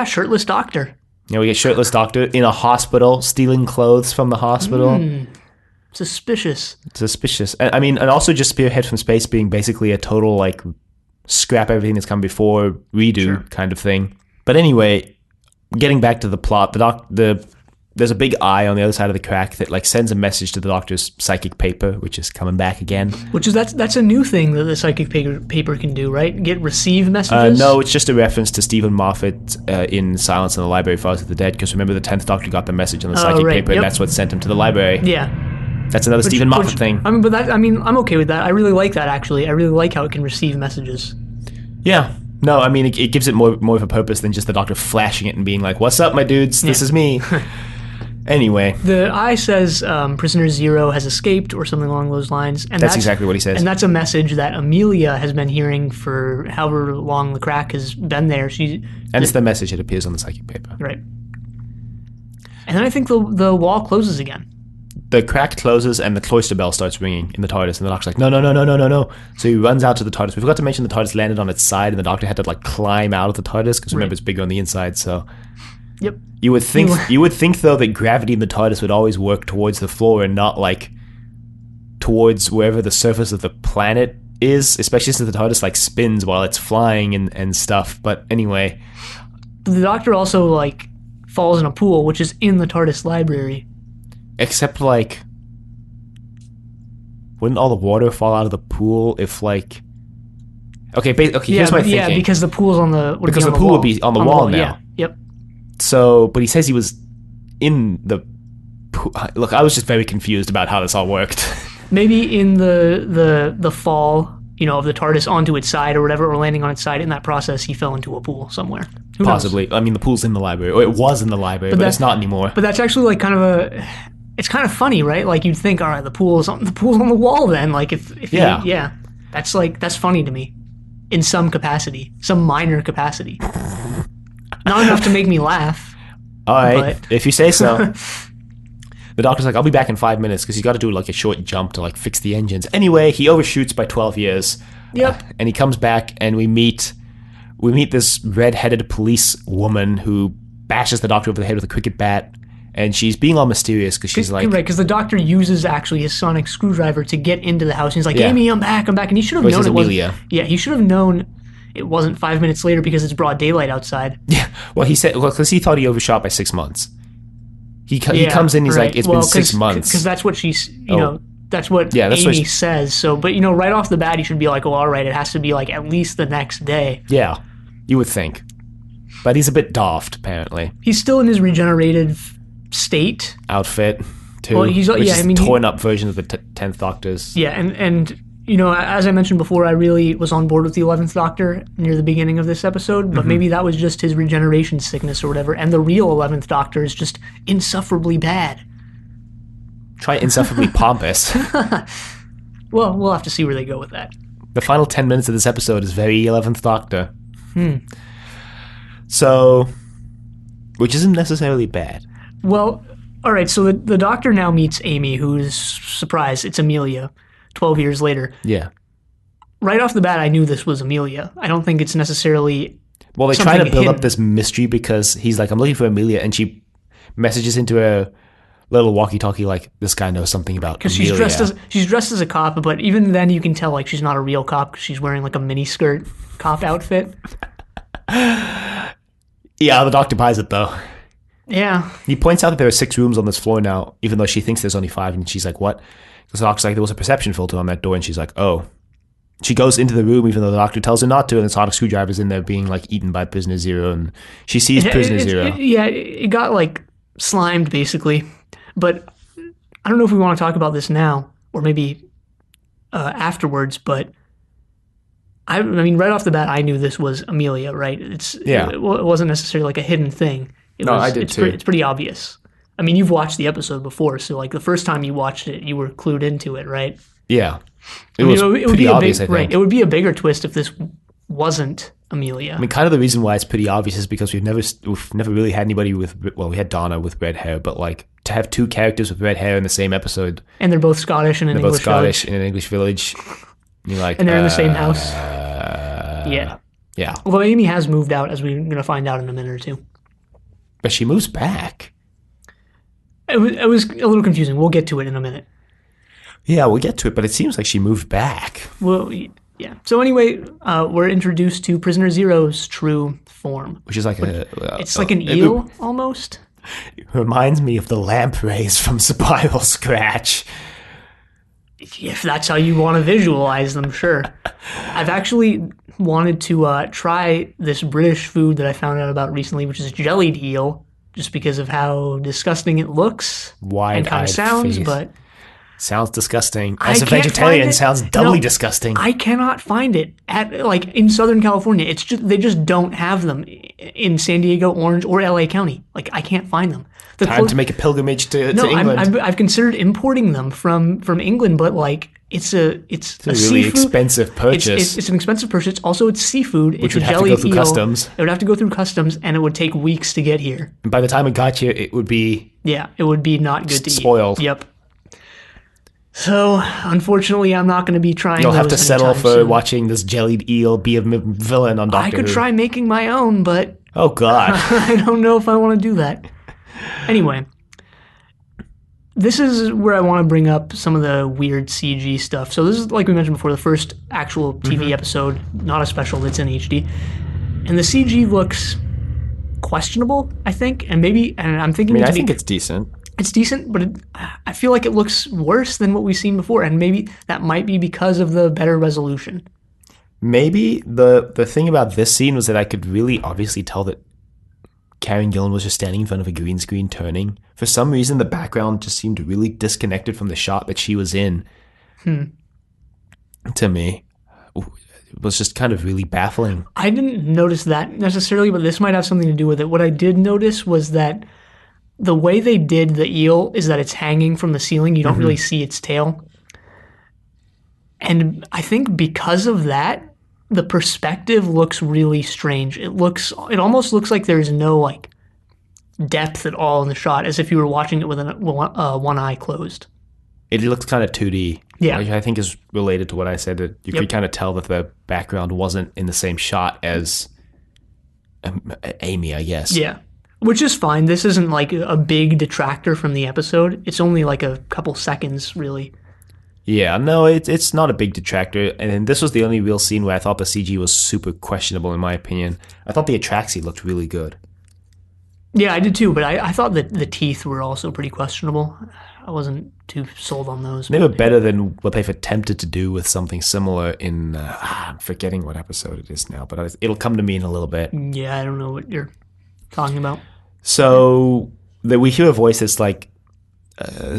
shirtless Doctor. Yeah, we get shirtless Doctor in a hospital, stealing clothes from the hospital. Suspicious. And also just Spearhead from Space being basically a total, like, scrap everything that's come before, redo kind of thing. But anyway, getting back to the plot, there's a big eye on the other side of the crack that, like, sends a message to the Doctor's psychic paper, which is coming back again. That's a new thing that the psychic paper can do, right? Receive messages? No, it's just a reference to Steven Moffat in Silence in the Library Files of the Dead, because remember the 10th Doctor got the message on the psychic paper, and that's what sent him to the library. Yeah. That's another Steven Moffat thing. I'm okay with that. I really like that, actually. I really like how it can receive messages. Yeah. No, I mean, it gives it more of a purpose than just the Doctor flashing it and being like, what's up, my dudes? This is me. Anyway. The eye says Prisoner Zero has escaped or something along those lines. And that's exactly what he says. And that's a message that Amelia has been hearing for however long the crack has been there. It's the message that appears on the psychic paper. Right. And then I think the wall closes again. The crack closes and the cloister bell starts ringing in the TARDIS, and the Doctor's like, no. So he runs out to the TARDIS. We forgot to mention the TARDIS landed on its side, and the Doctor had to, like, climb out of the TARDIS, because remember, it's bigger on the inside, so... Yep. You would think though that gravity in the TARDIS would always work towards the floor and not, like, towards wherever the surface of the planet is, especially since the TARDIS, like, spins while it's flying and stuff. But anyway, the Doctor also, like, falls in a pool, which is in the TARDIS library. Except, like, wouldn't all the water fall out of the pool if, like... Okay, here's my thinking. Yeah, because the pool's on the Because the pool would be on the wall now. Yeah, yep. So, but he says he was in the pool. Look, I was just very confused about how this all worked. Maybe in the fall, of the TARDIS onto its side or whatever, or landing on its side, in that process, he fell into a pool somewhere. Who Possibly. knows? I mean, the pool's in the library. Or it was in the library, but it's not anymore. But that's actually, like, kind of it's kind of funny, right? Like, you'd think, all right, the pool's on the wall then. Like, if that's funny to me, in some capacity, some minor capacity, not enough to make me laugh. All right, if you say so. The Doctor's like, I'll be back in 5 minutes, because he's got to do, like, a short jump to, like, fix the engines. Anyway, he overshoots by 12 years. Yep. And he comes back, and we meet this red-headed police woman who bashes the Doctor over the head with a cricket bat. And she's being all mysterious because she's like... Right, because the Doctor uses actually his sonic screwdriver to get into the house. And he's like, Amy, I'm back. And he should have known it wasn't... Yeah, he should have known it wasn't 5 minutes later because it's broad daylight outside. Yeah, well, he said... Well, because he thought he overshot by 6 months. He comes in, he's like, it's been 6 months. Because that's what she's... That's what Amy says. So, but, right off the bat, he should be like, oh, all right, it has to be, like, at least the next day. Yeah, you would think. But he's a bit daft, apparently. He's still in his regenerative state outfit too. Well, he's torn up version of the 10th Doctor's. Yeah, and as I mentioned before, I really was on board with the 11th Doctor near the beginning of this episode, but maybe that was just his regeneration sickness or whatever, and the real 11th Doctor is just insufferably bad. Try insufferably pompous. Well, we'll have to see where they go with that. The final 10 minutes of this episode is very 11th Doctor. So, which isn't necessarily bad. Well, all right, so the Doctor now meets Amy, who's, surprise, it's Amelia, 12 years later. Yeah. Right off the bat, I knew this was Amelia. I don't think it's necessarily Well, they're trying to build hidden. up this mystery because he's like, I'm looking for Amelia, and she messages into a little walkie-talkie like, this guy knows something about Because Amelia. she's dressed as a cop, but even then you can tell like she's not a real cop because she's wearing like a mini skirt cop outfit. Yeah, the doctor buys it though. Yeah. He points out that there are 6 rooms on this floor now, even though she thinks there's only 5, and she's like, what? Because the doctor's like, there was a perception filter on that door, and she's like, oh. She goes into the room even though the doctor tells her not to, and the sonic screwdriver's in there being like eaten by Prisoner Zero, and she sees Prisoner Zero. It got like slimed basically. But I don't know if we want to talk about this now or maybe afterwards, but I mean, right off the bat, I knew this was Amelia, right? It wasn't necessarily like a hidden thing. I did too. It's pretty obvious. I mean, you've watched the episode before, so like the first time you watched it, you were clued into it, right? Yeah. It was pretty obvious, I think. Right. It would be a bigger twist if this wasn't Amelia. I mean, kind of the reason why it's pretty obvious is because we've never really had anybody with, well, we had Donna with red hair, but like to have 2 characters with red hair in the same episode. And they're both Scottish in an English village. In an English village. You're like, and they're in the same house. Yeah. Yeah. Although Amy has moved out, as we're going to find out in a minute or two. But she moves back. It was a little confusing. We'll get to it in a minute. Yeah, we'll get to it, but it seems like she moved back. Well, yeah. So anyway, we're introduced to Prisoner Zero's true form. Which is like it's like an eel, almost. It reminds me of the lampreys from Spiral Scratch. If that's how you want to visualize them, sure. I've actually wanted to try this British food that I found out about recently, which is jellied eel, just because of how disgusting it looks and kind of sounds, but... Sounds disgusting. As a vegetarian, sounds doubly disgusting. I cannot find it in Southern California. It's just they just don't have them in San Diego, Orange, or LA County. Like I can't find them. Time to make a pilgrimage to England. I've considered importing them from England, but like it's a really seafood. Expensive purchase. It's an expensive purchase. Also, it's seafood. Which it's would a have to jelly go through eel. customs. It would have to go through customs, and it would take weeks to get here. And by the time it got here, it would be it would be not good to eat. Spoiled. Yep. So, unfortunately, I'm not going to be trying. You'll have to settle for watching this jellied eel be a villain on Doctor Who. I could try making my own, but oh god, I don't know if I want to do that. Anyway, this is where I want to bring up some of the weird CG stuff. So this is, like we mentioned before, the first actual TV episode, not a special that's in HD, and the CG looks questionable, I think, and I'm thinking. I think it's decent. It's decent, but I feel like it looks worse than what we've seen before, and maybe that might be because of the better resolution. Maybe the thing about this scene was that I could really obviously tell that Karen Gillan was just standing in front of a green screen turning. For some reason, the background just seemed really disconnected from the shot that she was in. To me, it was just kind of really baffling. I didn't notice that necessarily, but this might have something to do with it. What I did notice was that the way they did the eel is that it's hanging from the ceiling. You don't really see its tail. And I think because of that, the perspective looks really strange. It almost looks like there's no like depth at all in the shot, as if you were watching it with one eye closed. It looks kind of 2D. Yeah. Which I think is related to what I said, that you could kind of tell that the background wasn't in the same shot as Amy, I guess. Yeah. Which is fine. This isn't like a big detractor from the episode. It's only like a couple seconds, really. Yeah, no, it's not a big detractor. And this was the only real scene where I thought the CG was super questionable, in my opinion. I thought the Atraxi looked really good. Yeah, I did too, but I thought that the teeth were also pretty questionable. I wasn't too sold on those. They were better than what they've attempted to do with something similar in... I'm forgetting what episode it is now, but it'll come to me in a little bit. Yeah, I don't know what you're talking about. So we hear a voice that's like,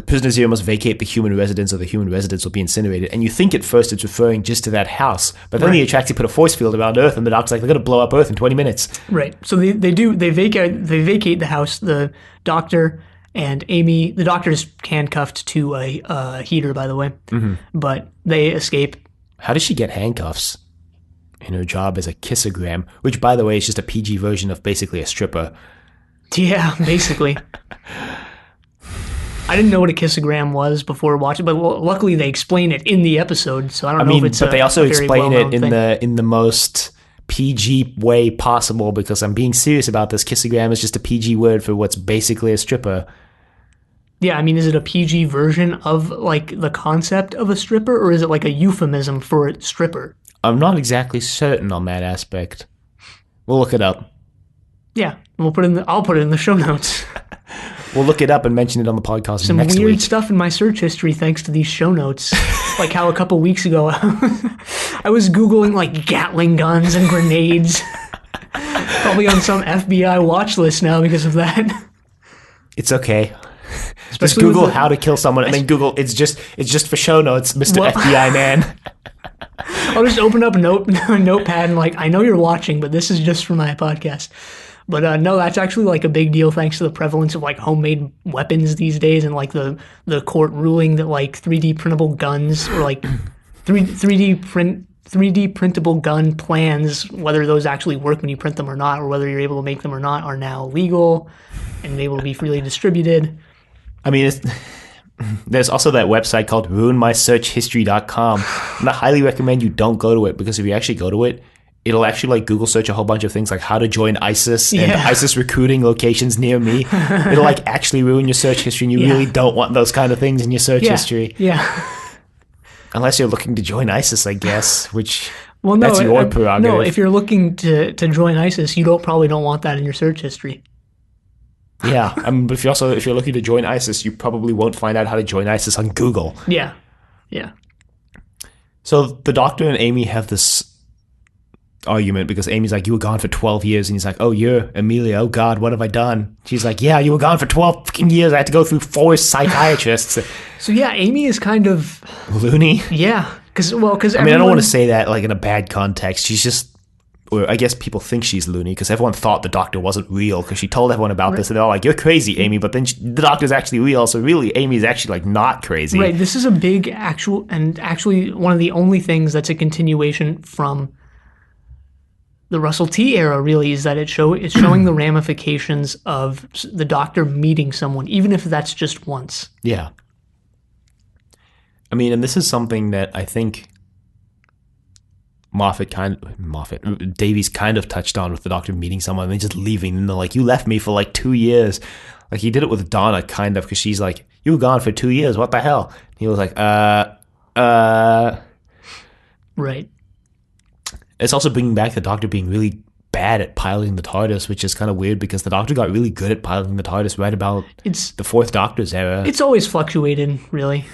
Prisoner Zero must vacate the human residence or the human residence will be incinerated. And you think at first it's referring just to that house. But then the Atraxi put a force field around Earth and the doctor's like, they're going to blow up Earth in 20 minutes. Right. So they vacate the house. The doctor and Amy, the doctor's handcuffed to a heater, by the way. But they escape. How does she get handcuffs in her job as a kissogram? Which, by the way, is just a PG version of basically a stripper. Yeah, basically. I didn't know what a kissogram was before watching, but luckily they explain it in the episode, so I don't know if it's but they also explain it in thing. the most PG way possible because I'm being serious about this. Kissogram is just a PG word for what's basically a stripper. Yeah, I mean, is it a PG version of like the concept of a stripper, or is it like a euphemism for a stripper? I'm not exactly certain on that aspect. We'll look it up. Yeah, I'll put it in the show notes. We'll look it up and mention it on the podcast Some next weird week. stuff in my search history thanks to these show notes. Like how a couple weeks ago I was Googling like Gatling guns and grenades. Probably on some FBI watch list now because of that. It's okay. Just Especially Google how to kill someone and then Google it's just for show notes, Mr. Well- FBI man. I'll just open up a notepad and like, I know you're watching, but this is just for my podcast. But no, that's actually like a big deal thanks to the prevalence of like homemade weapons these days and like the court ruling that like 3D printable guns or like 3D printable gun plans, whether those actually work when you print them or not, or whether you're able to make them or not, are now legal and able to be freely distributed. I mean, there's also that website called ruinmysearchhistory.com, and I highly recommend you don't go to it because if you actually go to it, it'll actually like Google search a whole bunch of things like how to join ISIS and ISIS recruiting locations near me. It'll like actually ruin your search history, and you really don't want those kind of things in your search history. Yeah. Unless you're looking to join ISIS, I guess, which Well, no, that's your prerogative. No, if you're looking to join ISIS, you probably don't want that in your search history. Yeah, but if you're looking to join ISIS, you probably won't find out how to join ISIS on Google. Yeah. So the Doctor and Amy have this argument because Amy's like, you were gone for 12 years, and he's like, oh, you're Amelia, oh God, what have I done? She's like, yeah, you were gone for 12 fucking years, I had to go through 4 psychiatrists. So yeah, Amy is kind of loony. Yeah, because I mean, I don't want to say that like in a bad context. She's just, or I guess people think she's loony because everyone thought the Doctor wasn't real because she told everyone about this and they're all like, you're crazy, Amy, but then the Doctor's actually real, so really Amy's actually like not crazy. Right, this is a big actually one of the only things that's a continuation from the Russell T era, really, is that it's showing the ramifications of the Doctor meeting someone, even if that's just once. Yeah. I mean, and this is something that I think Davies kind of touched on with the Doctor meeting someone and then just leaving, and they're like, you left me for like 2 years. Like he did it with Donna, kind of, because she's like, you were gone for 2 years, what the hell? And he was like, Right. It's also bringing back the Doctor being really bad at piloting the TARDIS, which is kind of weird because the Doctor got really good at piloting the TARDIS right about the Fourth Doctor's era. It's always fluctuated, really.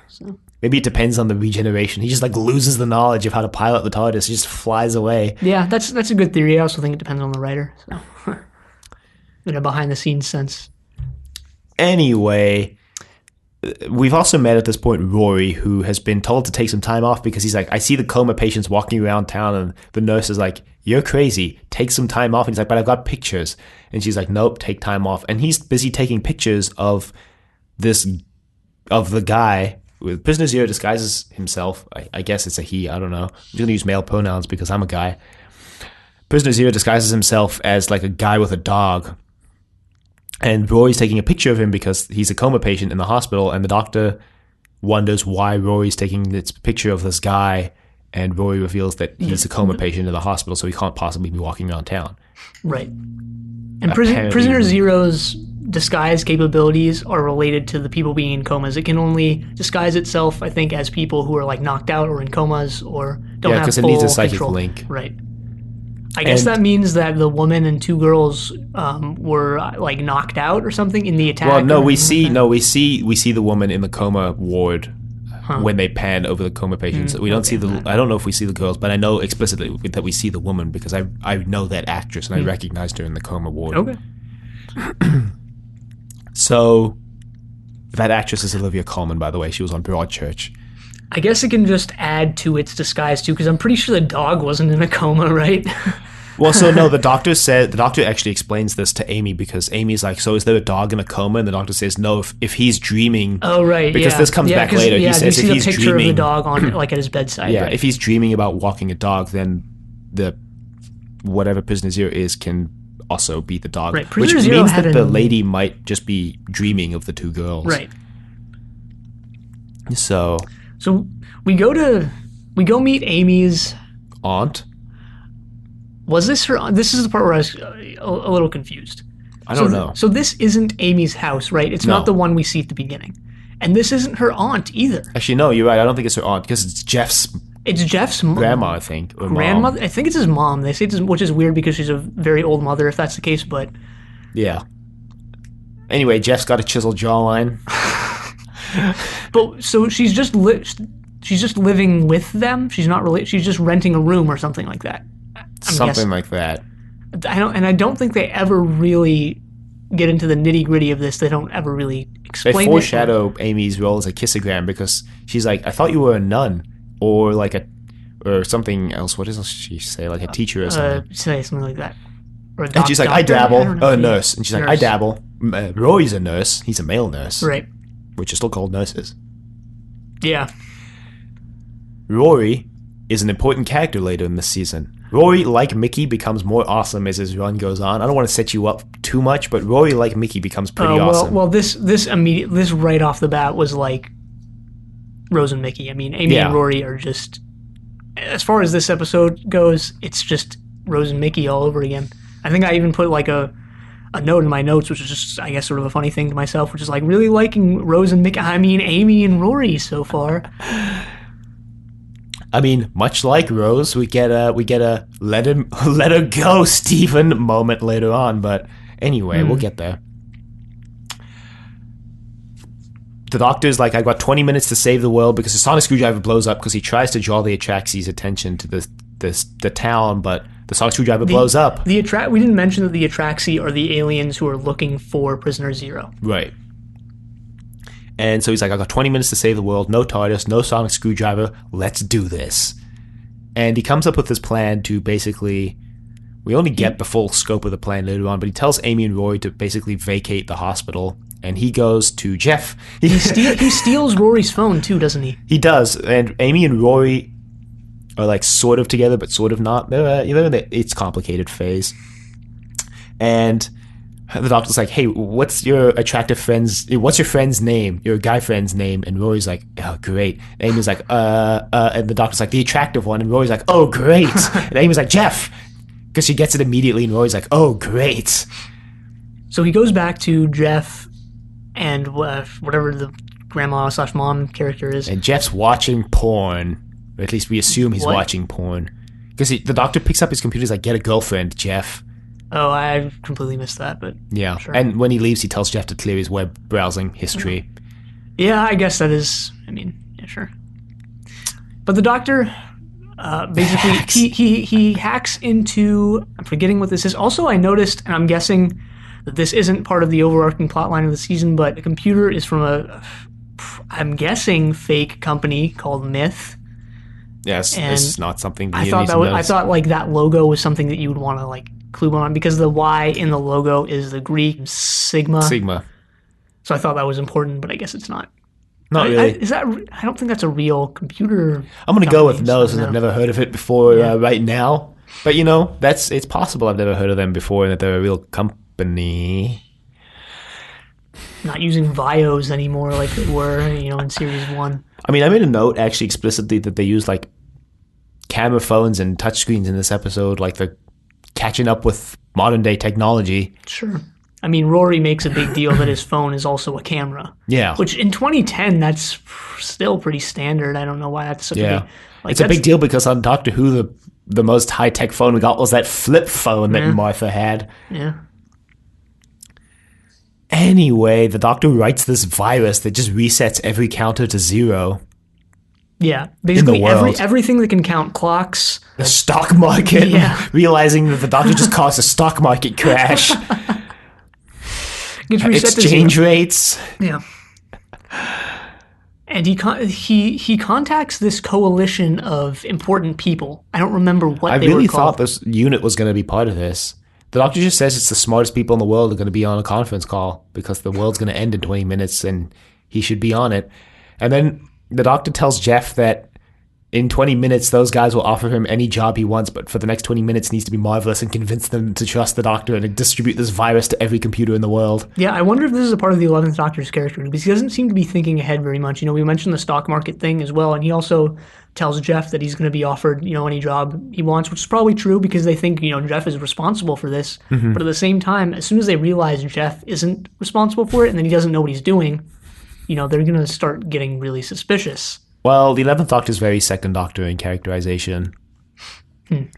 So. Maybe it depends on the regeneration. He just like loses the knowledge of how to pilot the TARDIS. He just flies away. Yeah, that's a good theory. I also think it depends on the writer. So, in a behind-the-scenes sense. Anyway, we've also met at this point Rory, who has been told to take some time off because he's like, I see the coma patients walking around town, and the nurse is like, you're crazy, take some time off. And he's like, but I've got pictures. And she's like, nope, take time off. And he's busy taking pictures of the guy with Prisoner Zero disguises himself. I guess it's a he, I don't know. I'm just going to use male pronouns because I'm a guy. Prisoner Zero disguises himself as like a guy with a dog. And Rory's taking a picture of him because he's a coma patient in the hospital, and the Doctor wonders why Rory's taking this picture of this guy, and Rory reveals that he's a coma patient in the hospital, so he can't possibly be walking around town. Right. And Prisoner Zero's disguise capabilities are related to the people being in comas. It can only disguise itself, I think, as people who are like knocked out or in comas or don't have full control. Yeah, because it needs a psychic link. Right. I guess that means that the woman and 2 girls were like knocked out or something in the attack. Well, we see the woman in the coma ward when they pan over the coma patients. We don't see I don't know if we see the girls, but I know explicitly that we see the woman because I know that actress and I recognized her in the coma ward. Okay. So that actress is Olivia Colman, by the way. She was on Broadchurch. I guess it can just add to its disguise too, because I'm pretty sure the dog wasn't in a coma, right? Well, so no, the doctor actually explains this to Amy because Amy's like, so is there a dog in a coma? And the doctor says, no, if he's dreaming. Oh, right. Because this comes back later. Yeah, he says if he's dreaming. Picture of the dog on like at his bedside. Yeah, right. If he's dreaming about walking a dog, then the whatever Prisoner Zero is can also be the dog. Right. Which means that the lady might just be dreaming of the 2 girls. Right. So we go meet Amy's aunt. Was this her? This is the part where I was a little confused. I don't know. So this isn't Amy's house, right? It's not the one we see at the beginning. And this isn't her aunt either. Actually, no, you're right. I don't think it's her aunt because it's Jeff's grandma, I think. Or grandmother? Mom. I think it's his mom. They say it's, which is weird because she's a very old mother, if that's the case, but... Yeah. Anyway, Jeff's got a chiseled jawline. But, so she's just living with them? She's not really... She's just renting a room or something like that. Something like that. I don't think they ever really get into the nitty-gritty of this. They don't ever really explain it. They foreshadow Amy's role as a kissogram because she's like, I thought you were a nun or or something else. What does she say? Like a teacher or something. Say something like that. Or a and she's like, I dabble. a nurse. And she's like, I dabble. Rory's a nurse. He's a male nurse. Right. Which are still called nurses. Yeah. Rory is an important character later in the season. Rory, like Mickey, becomes more awesome as his run goes on. I don't want to set you up too much, but Rory, like Mickey, becomes pretty awesome. Well, this right off the bat was like Rose and Mickey. I mean, Amy and Rory are just, as far as this episode goes, it's just Rose and Mickey all over again. I think I even put like a note in my notes, which is just, I guess, sort of a funny thing to myself, which is like really liking Rose and Mickey. I mean, Amy and Rory so far. I mean, much like Rose, we get a let her go, Steven moment later on. But anyway, we'll get there. The doctor's like, I've got 20 minutes to save the world because the sonic screwdriver blows up because he tries to draw the Atraxi's attention to the town, but the sonic screwdriver blows up. We didn't mention that the Atraxi are the aliens who are looking for Prisoner Zero. Right. And so he's like, I've got 20 minutes to save the world, no TARDIS, no sonic screwdriver, let's do this. And he comes up with this plan to basically, we only get the full scope of the plan later on, but he tells Amy and Rory to basically vacate the hospital, and he goes to Jeff. He steals Rory's phone too, doesn't he? He does, and Amy and Rory are like sort of together, but sort of not. They're in the it's complicated phase. And the doctor's like, hey, what's your friend's name? Your guy friend's name? And Rory's like, oh, great. And Amy's like, and the doctor's like, the attractive one. And Rory's like, oh, great. And Amy's like, Jeff. Because she gets it immediately, and Rory's like, oh, great. So he goes back to Jeff and whatever the grandma/mom character is. And Jeff's watching porn. Or at least we assume he's watching porn. Because the doctor picks up his computer, he's like, get a girlfriend, Jeff. Oh, I completely missed that, but yeah. Sure. And when he leaves, he tells Jeff to clear his web browsing history. Yeah, I guess that is, yeah, sure. But the doctor, basically, he hacks into, I'm forgetting what this is. Also, I noticed, and I'm guessing that this isn't part of the overarching plotline of the season, but the computer is from I'm guessing, fake company called Myth. Yes, and this is not something I thought like that logo was something that you would want to like clue on because the Y in the logo is the Greek sigma. Sigma. So I thought that was important, but I guess it's not. Not really. I don't think that's a real computer. I'm going to go with no, since I've never heard of it before right now. But it's possible I've never heard of them before and that they're a real company. Not using Vios anymore like they were, in Series 1. I mean, I made a note actually explicitly that they use like camera phones and touchscreens in this episode, like they're catching up with modern day technology. Sure. I mean, Rory makes a big deal that his phone is also a camera. Yeah. Which in 2010, that's still pretty standard. I don't know why that's such a big... It's a big deal because on Doctor Who, the most high-tech phone we got was that flip phone that Martha had. Yeah. Anyway, the Doctor writes this virus that just resets every counter to 0. Yeah, basically everything that can count clocks. The stock market, realizing that the Doctor just caused a stock market crash. Exchange rates. Yeah. And he contacts this coalition of important people. I don't remember what they were called. I really thought this unit was going to be part of this. The doctor just says it's the smartest people in the world are going to be on a conference call because the world's going to end in 20 minutes and he should be on it. And then the doctor tells Jeff that in 20 minutes, those guys will offer him any job he wants, but for the next 20 minutes, he needs to be marvelous and convince them to trust the Doctor and to distribute this virus to every computer in the world. Yeah, I wonder if this is a part of the 11th Doctor's character, because he doesn't seem to be thinking ahead very much. We mentioned the stock market thing as well, and he also tells Jeff that he's going to be offered, any job he wants, which is probably true because they think, Jeff is responsible for this. Mm-hmm. But at the same time, as soon as they realize Jeff isn't responsible for it and then he doesn't know what he's doing, they're going to start getting really suspicious. Well, the 11th Doctor is very second Doctor in characterization,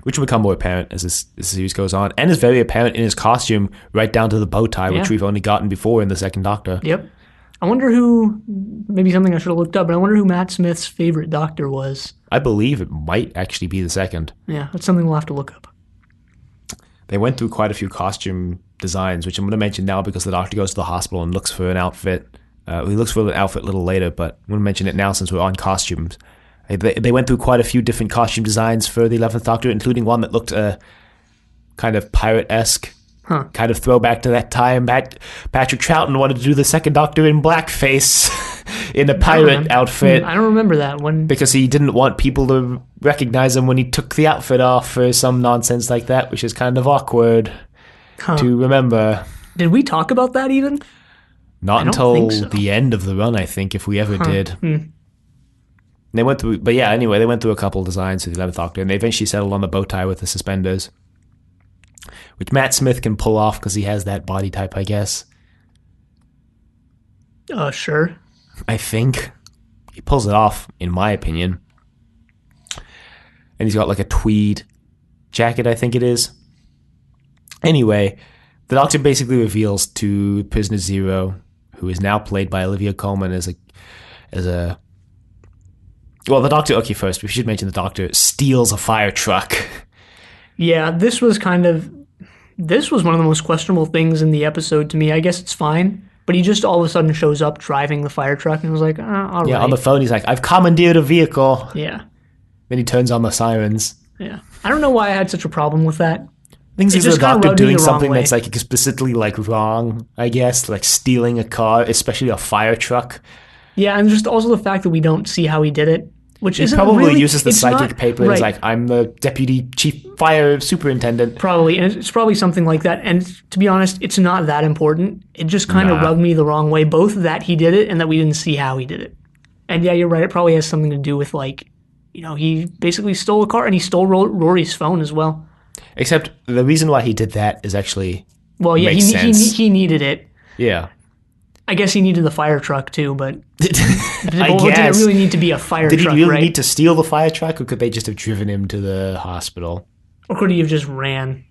which will become more apparent as the series goes on, and is very apparent in his costume, right down to the bow tie, which we've only gotten before in the second Doctor. Yep. I wonder who, maybe something I should have looked up, but I wonder who Matt Smith's favorite Doctor was. I believe it might actually be the second. Yeah, that's something we'll have to look up. They went through quite a few costume designs, which I'm going to mention now because the Doctor goes to the hospital and looks for an outfit. He looks for an outfit a little later, but I'm going to mention it now since we're on costumes. They went through quite a few different costume designs for the 11th Doctor, including one that looked kind of pirate-esque, kind of throwback to that time. Patrick Troughton wanted to do the second Doctor in blackface in a pirate outfit. I don't remember that one. Because he didn't want people to recognize him when he took the outfit off or some nonsense like that, which is kind of awkward to remember. Did we talk about that even? Not until the end of the run, I think, if we ever did. They went through, but yeah, anyway, they went through a couple of designs for the 11th Doctor, and they eventually settled on the bow tie with the suspenders, which Matt Smith can pull off because he has that body type, I guess. Sure. I think. He pulls it off, in my opinion. And he's got like a tweed jacket, I think it is. Anyway, the Doctor basically reveals to Prisoner Zero, who is now played by Olivia Colman as a well, the Doctor, okay, first, we should mention the Doctor steals a fire truck. Yeah, this was one of the most questionable things in the episode to me. I guess it's fine, but he just all of a sudden shows up driving the fire truck, and I was like, all right. Yeah, on the phone, he's like, I've commandeered a vehicle. Yeah. Then he turns on the sirens. Yeah. I don't know why I had such a problem with that. I think it's the Doctor doing something that's like explicitly like wrong, I guess, like stealing a car, especially a fire truck. Yeah, and just also the fact that we don't see how he did it, which he isn't probably really, uses the psychic paper and is like, I'm the deputy chief fire superintendent. Probably, and it's probably something like that. And to be honest, it's not that important. It just kind of rubbed me the wrong way, both that he did it and that we didn't see how he did it. And yeah, you're right, it probably has something to do with like, he basically stole a car and he stole Rory's phone as well. Except the reason why he did that is actually he needed it. Yeah. I guess he needed the fire truck too, but did it really need to be a fire truck, Did he really need to steal the fire truck, or could they just have driven him to the hospital? Or could he have just ran?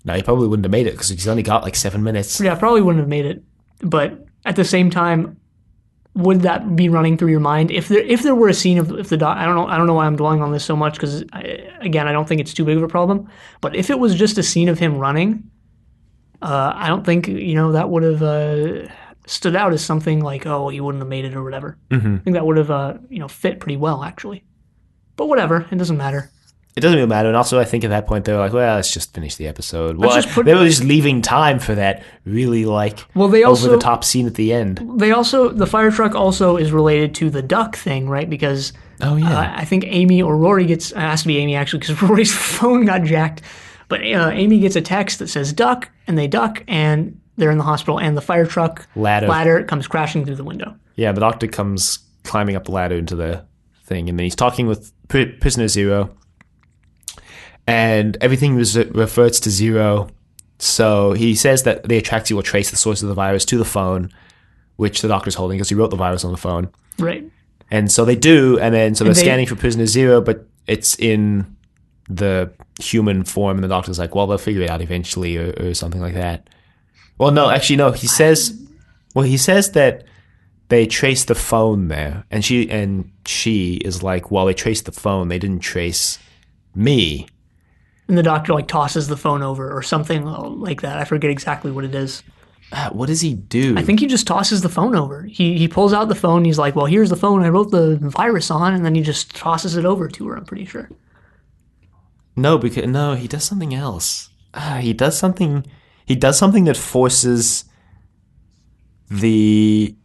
No, he probably wouldn't have made it because he's only got like 7 minutes. Yeah, probably wouldn't have made it. But at the same time, would that be running through your mind if there were a scene of I don't know why I'm dwelling on this so much because I don't think it's too big of a problem. But if it was just a scene of him running, I don't think that would have stood out as something like, oh, he wouldn't have made it or whatever. Mm-hmm. I think that would have fit pretty well actually. But whatever, it doesn't matter. It doesn't really matter. And also, I think at that point, they were like, well, let's just finish the episode. They were just leaving time for that really, over-the-top scene at the end. The fire truck also is related to the duck thing, right? Because I think Amy or Rory it has to be Amy, actually, because Rory's phone got jacked. But Amy gets a text that says duck, and they duck, and they're in the hospital, and the fire truck ladder comes crashing through the window. Yeah, the Doctor comes climbing up the ladder into the thing, and then he's talking with Prisoner Zero. And everything reverts to zero. So he says that the Atraxi will trace the source of the virus to the phone, which the Doctor's holding because he wrote the virus on the phone. Right. And so they do, and then they're scanning for Prisoner Zero, but it's in the human form, and the Doctor's like, well, they'll figure it out eventually, or something like that. Well, no, actually, no. He says that they traced the phone there, and she is like, well, they traced the phone, they didn't trace me. And the Doctor tosses the phone over or something like that. I forget exactly what it is. What does he do? I think he just tosses the phone over. He pulls out the phone. He's like, well, here's the phone I wrote the virus on. And then he just tosses it over to her, I'm pretty sure. No, he does something else. He does something that forces the...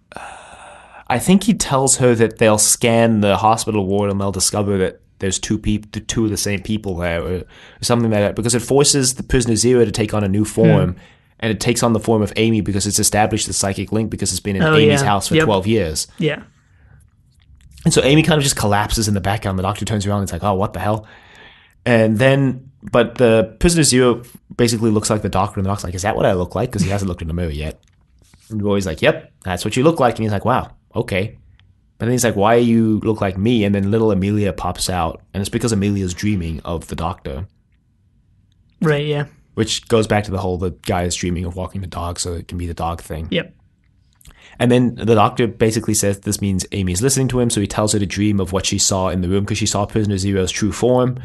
I think he tells her that they'll scan the hospital ward and they'll discover that there's two of the same people there, or something like that, because it forces the prisoner Zero to take on a new form, and it takes on the form of Amy because it's established the psychic link because it's been in Amy's house for 12 years. Yeah. And so Amy kind of just collapses in the background. The doctor turns around and it's like, oh, what the hell? And then, but the prisoner Zero basically looks like the doctor, and the doctor's like, is that what I look like? Because he hasn't looked in the mirror yet. And Roy's like, yep, that's what you look like. And he's like, wow, okay. But then he's like, why you look like me? And then little Amelia pops out. And it's because Amelia's dreaming of the doctor. Right, yeah. Which goes back to the whole, the guy is dreaming of walking the dog, so it can be the dog thing. Yep. And then the doctor basically says this means Amy's listening to him, so he tells her to dream of what she saw in the room, because she saw Prisoner Zero's true form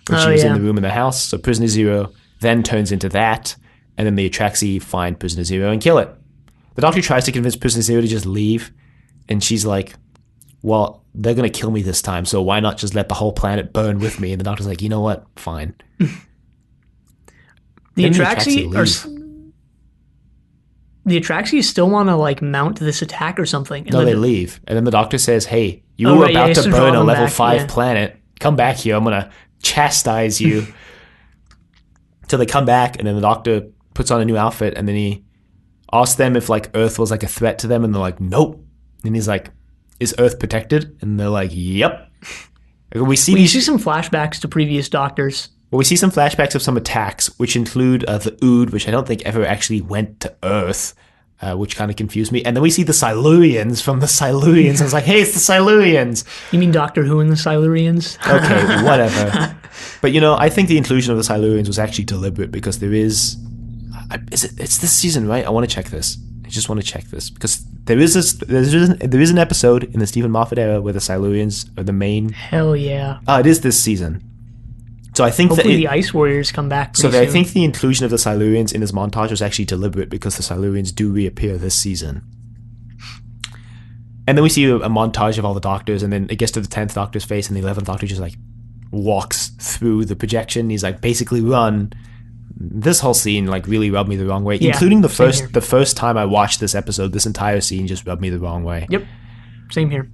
when she was in the room in the house. So Prisoner Zero then turns into that, and then the Atraxi find Prisoner Zero and kill it. The doctor tries to convince Prisoner Zero to just leave, and she's like, well, they're going to kill me this time, so why not just let the whole planet burn with me? And the doctor's like, you know what? Fine. The Atraxi still want to like mount this attack or something. No, they leave. And then the doctor says, hey, you were about to burn a level 5 planet. Come back here. I'm going to chastise you. So they come back, and then the doctor puts on a new outfit, and then he asks them if like Earth was like a threat to them, and they're like, nope. And he's like, is Earth protected? And they're like, yep. You see some flashbacks to previous doctors. Well, we see some flashbacks of some attacks, which include the Ood, which I don't think ever actually went to Earth, which kind of confused me. And then we see the Silurians from the Silurians. I was like, hey, it's the Silurians. You mean Doctor Who and the Silurians? Okay, whatever. But, I think the inclusion of the Silurians was actually deliberate, because there is... It's this season, right? I want to check this. I just want to check this, because there is an episode in the Steven Moffat era where the Silurians are the main... Hell yeah. It is this season. So I think hopefully the Ice Warriors come back. So I think the inclusion of the Silurians in this montage was actually deliberate, because the Silurians do reappear this season. And then we see a montage of all the doctors, and then it gets to the 10th Doctor's face, and the 11th Doctor just like walks through the projection. He's like, basically run. This whole scene like really rubbed me the wrong way, including the first time I watched this episode. This entire scene just rubbed me the wrong way. Yep, same here.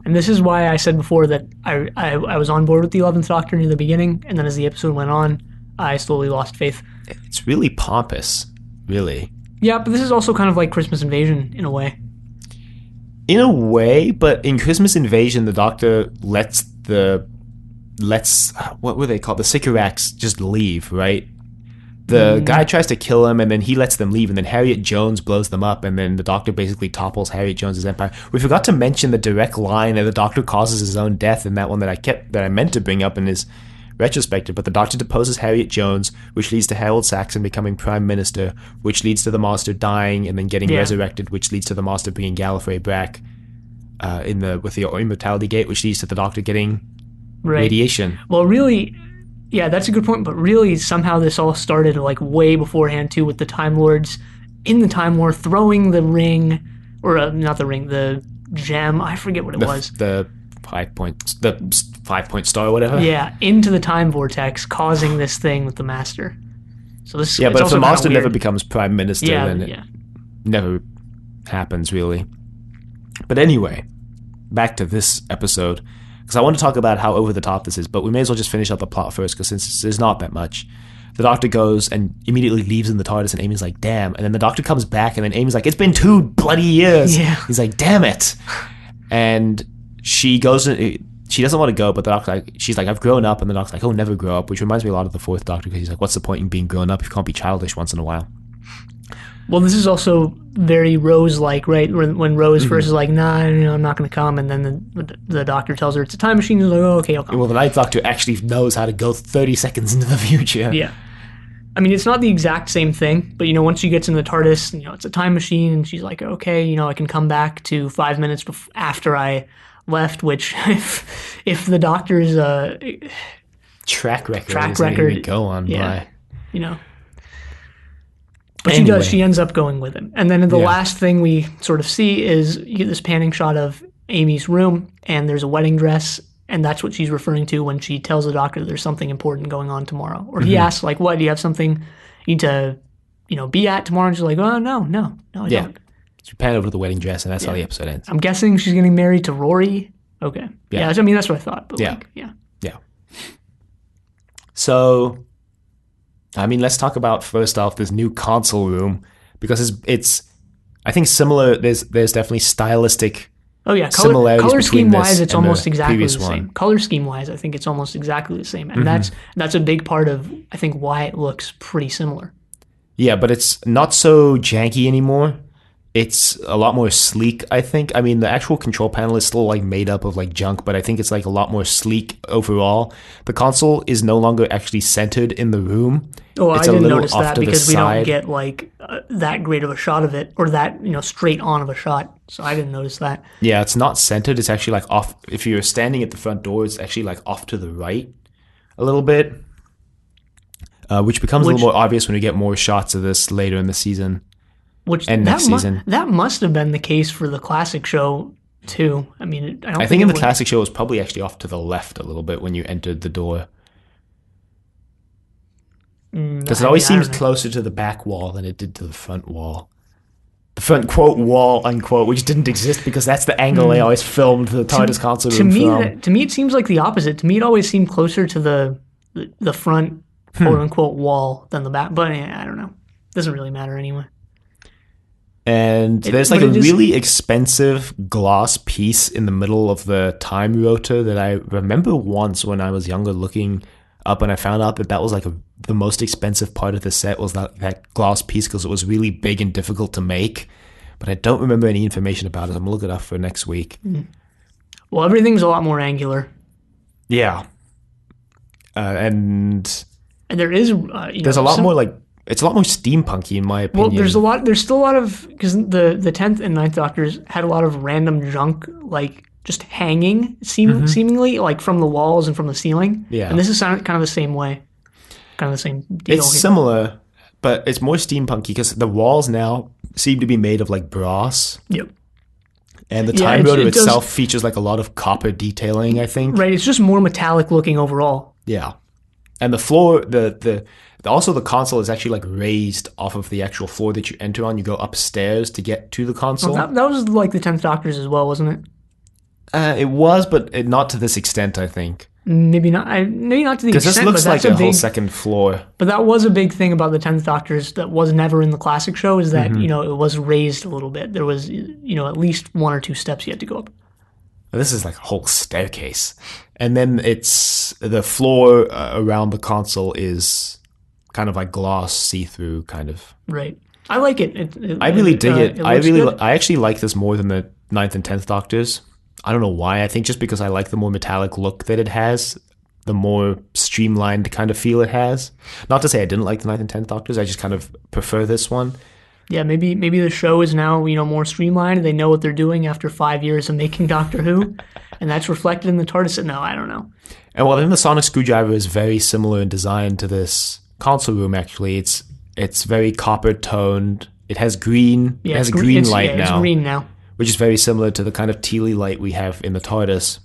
And this is why I said before that I was on board with the 11th Doctor near the beginning, and then as the episode went on, I slowly lost faith. It's really pompous, really. Yeah, but this is also kind of like Christmas Invasion in a way. In a way, but in Christmas Invasion, the Doctor lets what were they called? The Sycorax just leave, right? The guy tries to kill him, and then he lets them leave, and then Harriet Jones blows them up, and then the Doctor basically topples Harriet Jones' empire. We forgot to mention the direct line that the Doctor causes his own death in that one that I meant to bring up in his retrospective, but the Doctor deposes Harriet Jones, which leads to Harold Saxon becoming Prime Minister, which leads to the Master dying and then getting resurrected, which leads to the Master bringing Gallifrey back with the Immortality Gate, which leads to the Doctor getting radiation. Well, really... Yeah, that's a good point, but really somehow this all started like way beforehand too, with the Time Lords in the Time War throwing the ring, or not the ring, the gem, I forget what it was. The 5-point star or whatever? Yeah, into the Time Vortex, causing this thing with the Master. So this but if the Master never becomes Prime Minister, then it never happens really. But anyway, back to this episode. Because I want to talk about how over the top this is, but we may as well just finish up the plot first, because since there's not that much. The Doctor goes and immediately leaves in the TARDIS, and Amy's like, damn. And then the Doctor comes back, and then Amy's like, it's been 2 bloody years. Yeah. He's like, damn it. And she goes, she doesn't want to go, but the Doctor, she's like, I've grown up. And the Doctor's like, oh, never grow up, which reminds me a lot of the 4th Doctor, because he's like, what's the point in being grown up if you can't be childish once in a while? Well, this is also very Rose-like, right? When Rose first is like, nah, I'm not going to come, and then the Doctor tells her it's a time machine, and she's like, oh, okay, I'll come. Well, the 9th Doctor actually knows how to go 30 seconds into the future. Yeah. I mean, it's not the exact same thing, but, once she gets in the TARDIS, it's a time machine, and she's like, okay, I can come back to 5 minutes after I left, which, if the Doctor's track record go on by. But anyway. She does. She ends up going with him. And then the last thing we sort of see is you get this panning shot of Amy's room, and there's a wedding dress, and that's what she's referring to when she tells the Doctor there's something important going on tomorrow. Or he asks, like, what, do you have something you need to, be at tomorrow? And she's like, oh, no, I don't. She pan over to the wedding dress, and that's how the episode ends. I'm guessing she's getting married to Rory. Okay. Yeah, I mean, that's what I thought. But Yeah. yeah. So, I mean, let's talk about, first off, this new console room, because it's I think similar. There's definitely stylistic similarities color between scheme wise, this it's and almost the exactly the previous same. one. Color scheme wise, I think it's almost exactly the same, and that's a big part of, I think, why it looks pretty similar. Yeah, but it's not so janky anymore. It's a lot more sleek, I think. I mean, the actual control panel is still like made up of like junk, but I think it's like a lot more sleek overall. The console is no longer actually centered in the room. Oh, It's I a didn't little notice off that to the because we don't side. get like that great of a shot of it, or that straight on of a shot. So I didn't notice that. Yeah, it's not centered. It's actually like off. If you're standing at the front door, it's actually like off to the right a little bit, which becomes a little more obvious when we get more shots of this later in the season. And next season. That must have been the case for the classic show too. I mean, I think in the classic show it was probably actually off to the left a little bit when you entered the door. Because it always seems closer to the back wall than it did to the front wall. The front, quote, wall, unquote, which didn't exist because that's the angle they always filmed the TARDIS console room from. To me, it seems like the opposite. To me, it always seemed closer to the front, quote unquote, wall than the back. But I don't know. Doesn't really matter anyway. And there's like a really expensive glass piece in the middle of the time rotor that I remember once when I was younger looking up, and I found out that was like the most expensive part of the set was that glass piece because it was really big and difficult to make. But I don't remember any information about it. I'm going to look it up for next week. Well, everything's a lot more angular. Yeah. And there is, there's a lot more like, it's a lot more steampunky in my opinion. Well, there's still a lot of, because the 10th and 9th Doctors had a lot of random junk, like just hanging seemingly, like from the walls and from the ceiling. Yeah. And this is kind of the same way. Kind of the same deal. It's similar, but it's more steampunky because the walls now seem to be made of like brass. Yep. And the time rotor itself features like a lot of copper detailing, I think. Right, it's just more metallic looking overall. Yeah. And the floor, also the console is actually like raised off of the actual floor that you enter on. You go upstairs to get to the console. Well, that was like the 10th Doctors as well, wasn't it? It was, but not to this extent, I think. Maybe not to the extent. Because this looks like a whole second floor. But that was a big thing about the 10th Doctors that was never in the classic show, is that, it was raised a little bit. There was, at least one or two steps you had to go up. This is like a whole staircase. And then it's the floor around the console is kind of like gloss, see-through kind of. Right. I like it. I really dig it. Good. I actually like this more than the 9th and 10th Doctors. I don't know why. I think just because I like the more metallic look that it has, the more streamlined kind of feel it has. Not to say I didn't like the 9th and 10th Doctors. I just kind of prefer this one. Yeah, maybe the show is now, more streamlined. They know what they're doing after 5 years of making Doctor Who, and that's reflected in the TARDIS. No, I don't know. And then the sonic screwdriver is very similar in design to this console room. Actually, it's very copper toned. It has green. Yeah, it has a green light now. It's green now, which is very similar to the kind of tealy light we have in the TARDIS,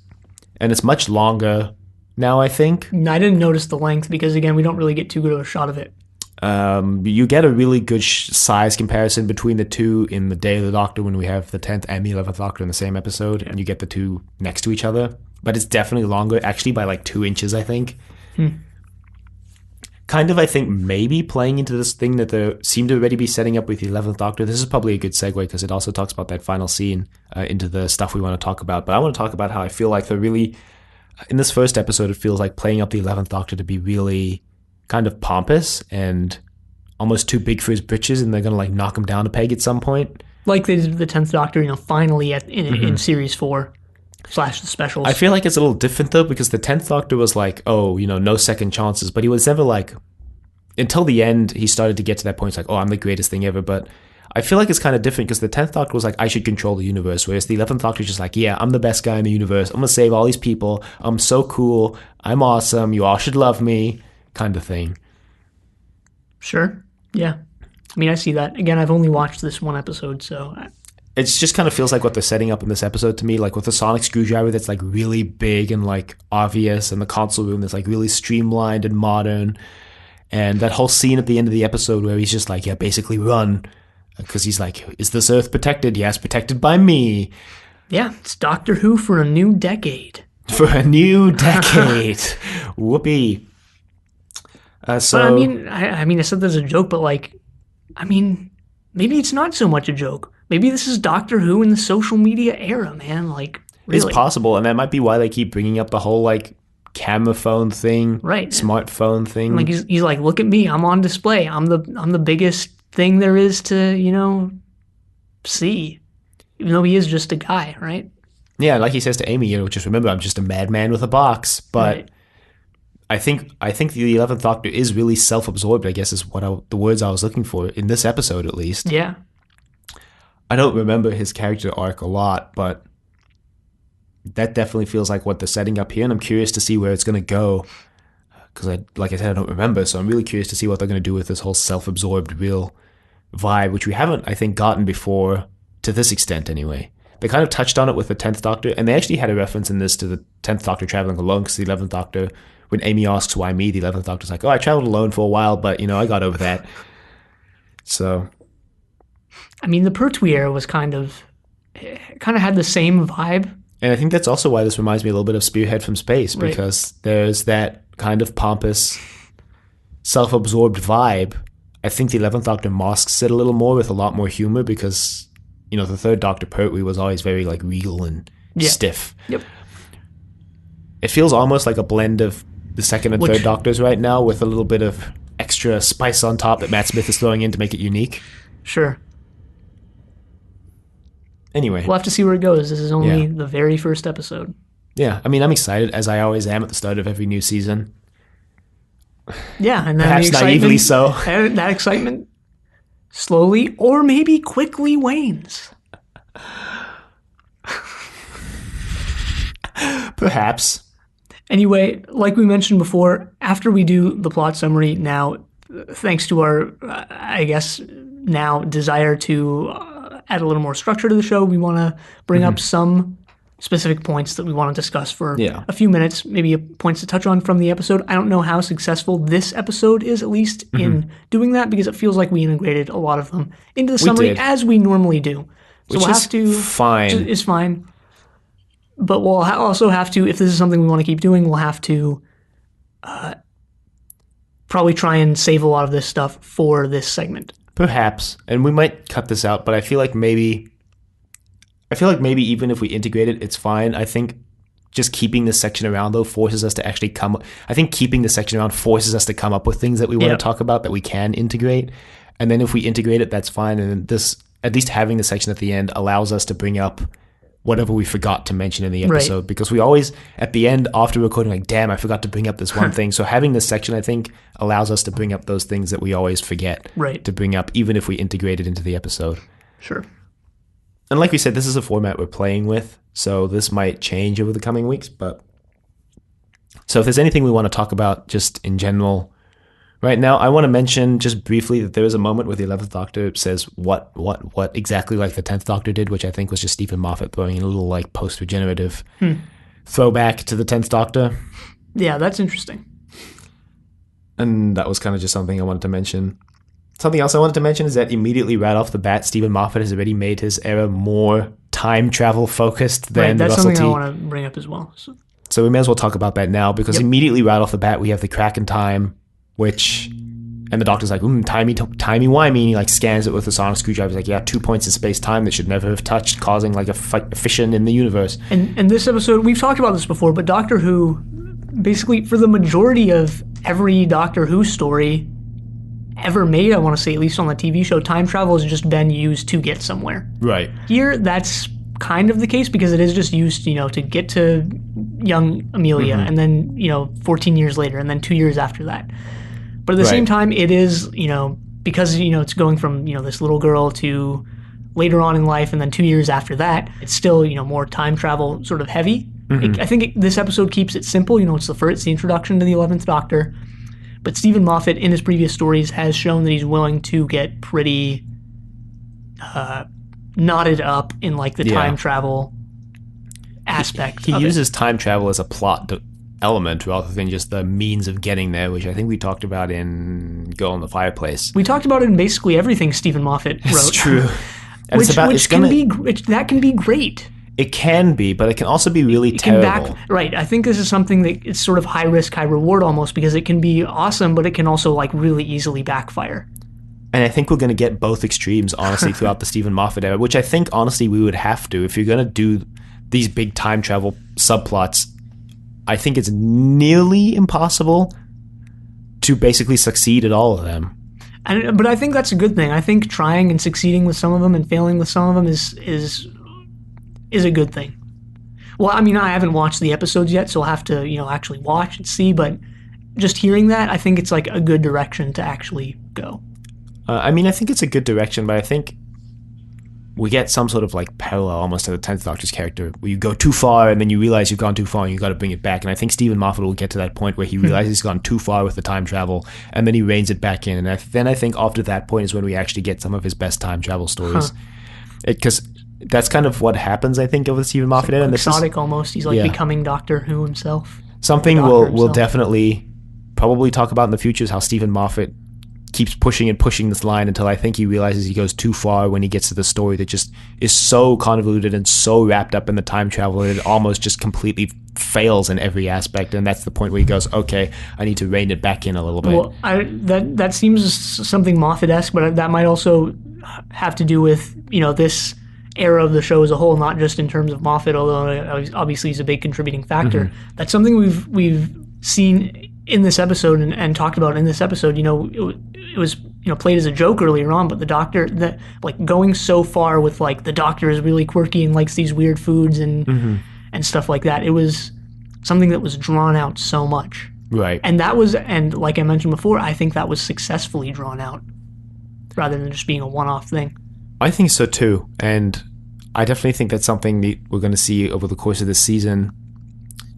and it's much longer now, I think. I didn't notice the length because again, we don't really get too good of a shot of it. You get a really good size comparison between the two in the Day of the Doctor when we have the 10th and the 11th Doctor in the same episode, and you get the two next to each other. But it's definitely longer, actually by like 2 inches, I think. Kind of, I think, maybe playing into this thing that they seem to already be setting up with the 11th Doctor. This is probably a good segue because it also talks about that final scene into the stuff we want to talk about. But I want to talk about how I feel like they're really, in this first episode, it feels like playing up the 11th Doctor to be really kind of pompous and almost too big for his britches, and they're going to like knock him down a peg at some point. Like they did the 10th Doctor, finally in Series 4 / the specials. I feel like it's a little different though, because the 10th Doctor was like, no second chances, but he was never like, until the end, he started to get to that point, it's like, I'm the greatest thing ever, but I feel like it's kind of different because the 10th Doctor was like, I should control the universe, whereas the 11th Doctor is just like, yeah, I'm the best guy in the universe, I'm going to save all these people, I'm so cool, I'm awesome, you all should love me, kind of thing. Sure. Yeah. I mean, I see that. Again, I've only watched this one episode, so... It just kind of feels like what they're setting up in this episode to me, like with the sonic screwdriver that's like really big and like obvious, and the console room that's like really streamlined and modern, and that whole scene at the end of the episode where he's just like, yeah, basically run. because he's like, is this Earth protected? Yes, protected by me. Yeah, it's Doctor Who for a new decade. For a new decade. Whoopee. But I mean, I said there's a joke, but like, I mean, maybe it's not so much a joke. Maybe this is Doctor Who in the social media era, man. Like, really. It's possible, and that might be why they keep bringing up the whole like camera phone thing, right? Smartphone thing. Like he's like, look at me, I'm on display. I'm the biggest thing there is to see, even though he is just a guy, right? Yeah, like he says to Amy, just remember, I'm just a madman with a box. But right. I think the 11th Doctor is really self-absorbed, I guess is the words I was looking for, in this episode at least. Yeah. I don't remember his character arc a lot, but that definitely feels like what they're setting up here, and I'm curious to see where it's going to go. Because, like I said, I don't remember, so I'm really curious to see what they're going to do with this whole self-absorbed real vibe, which we haven't, I think, gotten before, to this extent anyway. They kind of touched on it with the 10th Doctor, and they actually had a reference in this to the 10th Doctor traveling alone, because the 11th Doctor, when Amy asks why me, the 11th Doctor's like, oh, I traveled alone for a while, but, I got over that. So. I mean, the Pertwee era was kind of had the same vibe. And I think that's also why this reminds me a little bit of Spearhead from Space, because there's that kind of pompous, self-absorbed vibe. I think the 11th Doctor masks it a little more with a lot more humor, because the third Doctor, Pertwee, was always very like regal and stiff. Yep. It feels almost like a blend of the second and third Doctors right now, with a little bit of extra spice on top that Matt Smith is throwing in to make it unique. Sure. Anyway. We'll have to see where it goes. This is only the very first episode. Yeah, I mean, I'm excited, as I always am at the start of every new season. Yeah, and then perhaps naively so. That excitement slowly or maybe quickly wanes. Perhaps. Anyway, like we mentioned before, after we do the plot summary now, thanks to our, I guess, now desire to add a little more structure to the show, we want to bring up some specific points that we want to discuss for a few minutes, maybe points to touch on from the episode. I don't know how successful this episode is, at least in doing that, because it feels like we integrated a lot of them into the summary as we normally do. So Which we'll have to fine. Is fine. But we'll also have to, if this is something we want to keep doing, we'll have to probably try and save a lot of this stuff for this segment. Perhaps. And we might cut this out, but I feel like maybe even if we integrate it, it's fine. I think just keeping this section around, though, forces us to actually come up with things that we want to talk about that we can integrate. And then if we integrate it, that's fine. And this, at least having the section at the end, allows us to bring up whatever we forgot to mention in the episode. Right. Because we always, at the end, after recording, like, damn, I forgot to bring up this one thing. So having this section, I think, allows us to bring up those things that we always forget to bring up, even if we integrate it into the episode. Sure. And like we said, this is a format we're playing with, so this might change over the coming weeks. But so if there's anything we want to talk about just in general right now, I want to mention just briefly that there is a moment where the 11th Doctor says what exactly like the 10th Doctor did, which I think was just Steven Moffat throwing in a little like post-regenerative throwback to the 10th Doctor. Yeah, that's interesting. And that was kind of just something I wanted to mention. Something else I wanted to mention is that immediately right off the bat, Steven Moffat has already made his era more time travel focused than that's Russell T. something I want to bring up as well. So we may as well talk about that now, because immediately right off the bat, we have the crack in time, and the Doctor's like, timey-wimey, and he like scans it with a sonic screwdriver. He's like, yeah, 2 points in space-time that should never have touched, causing like a fission in the universe. And this episode, we've talked about this before, but Doctor Who, basically for the majority of every Doctor Who story ever made, I want to say, at least on the TV show, time travel has just been used to get somewhere. Right. Here, that's kind of the case, because it is just used, to get to young Amelia, and then, 14 years later, and then 2 years after that. But at the same time, it is, because, it's going from, this little girl to later on in life, and then 2 years after that, it's still, more time travel sort of heavy. I think this episode keeps it simple. It's the introduction to the 11th Doctor. But Steven Moffat, in his previous stories, has shown that he's willing to get pretty knotted up in like the time travel aspect. He uses time travel as a plot element rather than just the means of getting there, which I think we talked about in Girl in the Fireplace. We talked about it in basically everything Steven Moffat wrote. It's true. And that can be great. It can be, but it can also be really terrible. Right. I think this is something that it's sort of high risk, high reward almost, because it can be awesome, but it can also like really easily backfire. And I think we're going to get both extremes, honestly, throughout the Steven Moffat era, which I think, honestly, we would have to. If you're going to do these big time travel subplots, I think it's nearly impossible to basically succeed at all of them. But I think that's a good thing. I think trying and succeeding with some of them and failing with some of them is a good thing. Well, I mean, I haven't watched the episodes yet, so I'll have to, actually watch and see, but just hearing that, I think it's like a good direction to actually go. I think it's a good direction, but I think we get some sort of like parallel almost to the 10th Doctor's character, where you go too far and then you realize you've gone too far and you've got to bring it back. And I think Steven Moffat will get to that point where he realizes he's gone too far with the time travel and then he reins it back in. And then I think after that point is when we actually get some of his best time travel stories. Because that's kind of what happens, I think, over the Steven Moffat era. Exotic almost. He's like becoming Doctor Who himself. Something we'll definitely probably talk about in the future is how Steven Moffat keeps pushing this line until I think he realizes he goes too far when he gets to the story that just is so convoluted and so wrapped up in the time travel that it almost just completely fails in every aspect. And that's the point where he goes, okay, I need to rein it back in a little bit. Well, that seems something Moffat-esque, but that might also have to do with, this era of the show as a whole, not just in terms of Moffat, although obviously he's a big contributing factor. Mm-hmm. That's something we've seen in this episode and talked about in this episode. It was played as a joke earlier on, but the Doctor, that like going so far with like the Doctor is really quirky and likes these weird foods and stuff like that. It was something that was drawn out so much, right? And like I mentioned before, I think that was successfully drawn out rather than just being a one-off thing. I think so too, and I definitely think that's something that we're going to see over the course of this season.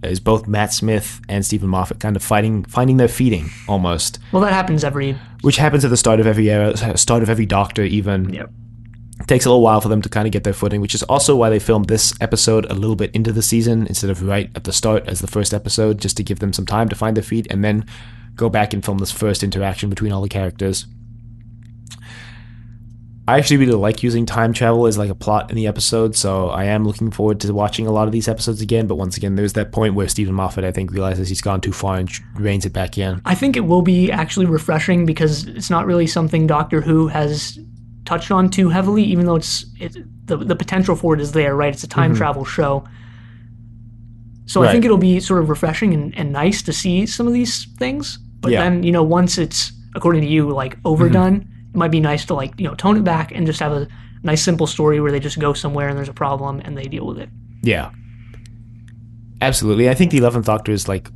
Is both Matt Smith and Steven Moffat kind of finding their feeding almost. Well, that happens which happens at the start of every era, start of every Doctor even. Yep. It takes a little while for them to kind of get their footing, which is also why they filmed this episode a little bit into the season instead of right at the start as the first episode, just to give them some time to find their feet and then go back and film this first interaction between all the characters. I actually really like using time travel as like a plot in the episode, so I am looking forward to watching a lot of these episodes again, but once again, there's that point where Steven Moffat, I think, realizes he's gone too far and reins it back in. I think it will be actually refreshing because it's not really something Doctor Who has touched on too heavily, even though the potential for it is there, right? It's a time travel show. So right. I think it'll be sort of refreshing and nice to see some of these things, but then, once it's, according to you, like overdone, it might be nice to like, tone it back and just have a nice simple story where they just go somewhere and there's a problem and they deal with it. Yeah. Absolutely. I think the 11th Doctor is like,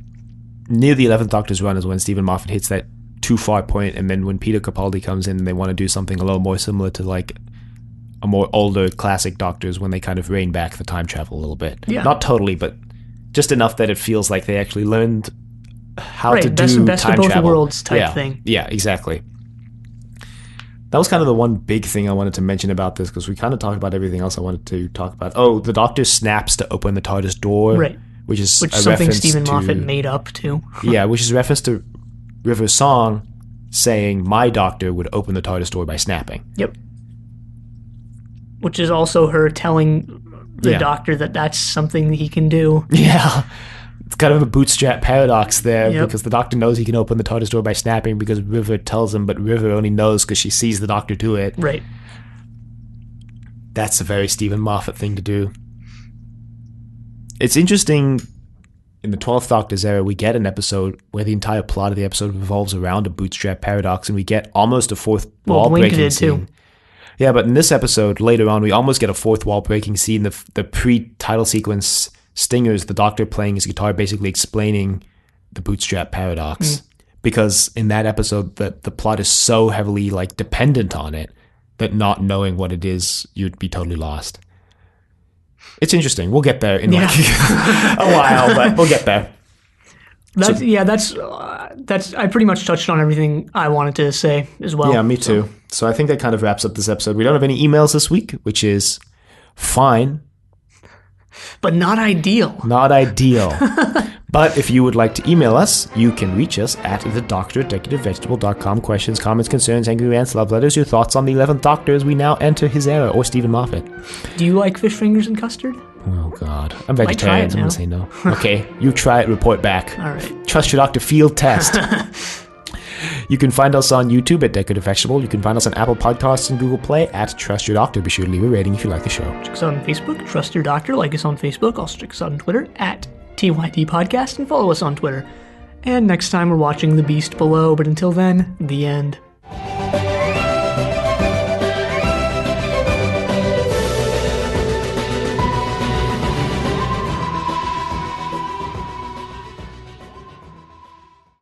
near the 11th Doctor's run is when Steven Moffat hits that too far point, and then when Peter Capaldi comes in and they want to do something a little more similar to like a more older classic Doctors, when they kind of rein back the time travel a little bit. Yeah. Not totally, but just enough that it feels like they actually learned how to do best time of both travel. Worlds type thing. Yeah, exactly. That was kind of the one big thing I wanted to mention about this, because we kind of talked about everything else I wanted to talk about. Oh, the Doctor snaps to open the TARDIS door. Right. Which is something Steven Moffat made up, too. Yeah, which is a reference to River's song saying, my Doctor would open the TARDIS door by snapping. Yep. Which is also her telling the Doctor that that's something that he can do. Yeah. It's kind of a bootstrap paradox there, because the Doctor knows he can open the TARDIS door by snapping because River tells him, but River only knows because she sees the Doctor do it. Right. That's a very Steven Moffat thing to do. It's interesting, in the 12th Doctor's era, we get an episode where the entire plot of the episode revolves around a bootstrap paradox, and we get almost a fourth wall-breaking scene. Too. Yeah, but in this episode, later on, we almost get a fourth wall-breaking scene. The pre-title sequence Stinger's the Doctor playing his guitar, basically explaining the bootstrap paradox. Because in that episode, the plot is so heavily like dependent on it that not knowing what it is, you'd be totally lost. It's interesting. We'll get there in like a while, but we'll get there. That's. I pretty much touched on everything I wanted to say as well. Yeah, me too. So I think that kind of wraps up this episode. We don't have any emails this week, which is fine. But not ideal. Not ideal. But if you would like to email us, you can reach us at thedoctor@decorativevegetable.com. Questions, comments, concerns, angry rants, love letters, your thoughts on the 11th Doctor as we now enter his era, or Steven Moffat. Do you like fish fingers and custard? Oh, God. I'm vegetarian, so I'm going to say no. Okay, you try it, report back. All right. Trust your doctor field test. You can find us on YouTube at Decorative Vegetable. You can find us on Apple Podcasts and Google Play at Trust Your Doctor. Be sure to leave a rating if you like the show. Check us out on Facebook, Trust Your Doctor. Like us on Facebook. Also check us out on Twitter at TYD Podcast and follow us on Twitter. And next time we're watching The Beast Below. But until then, the end.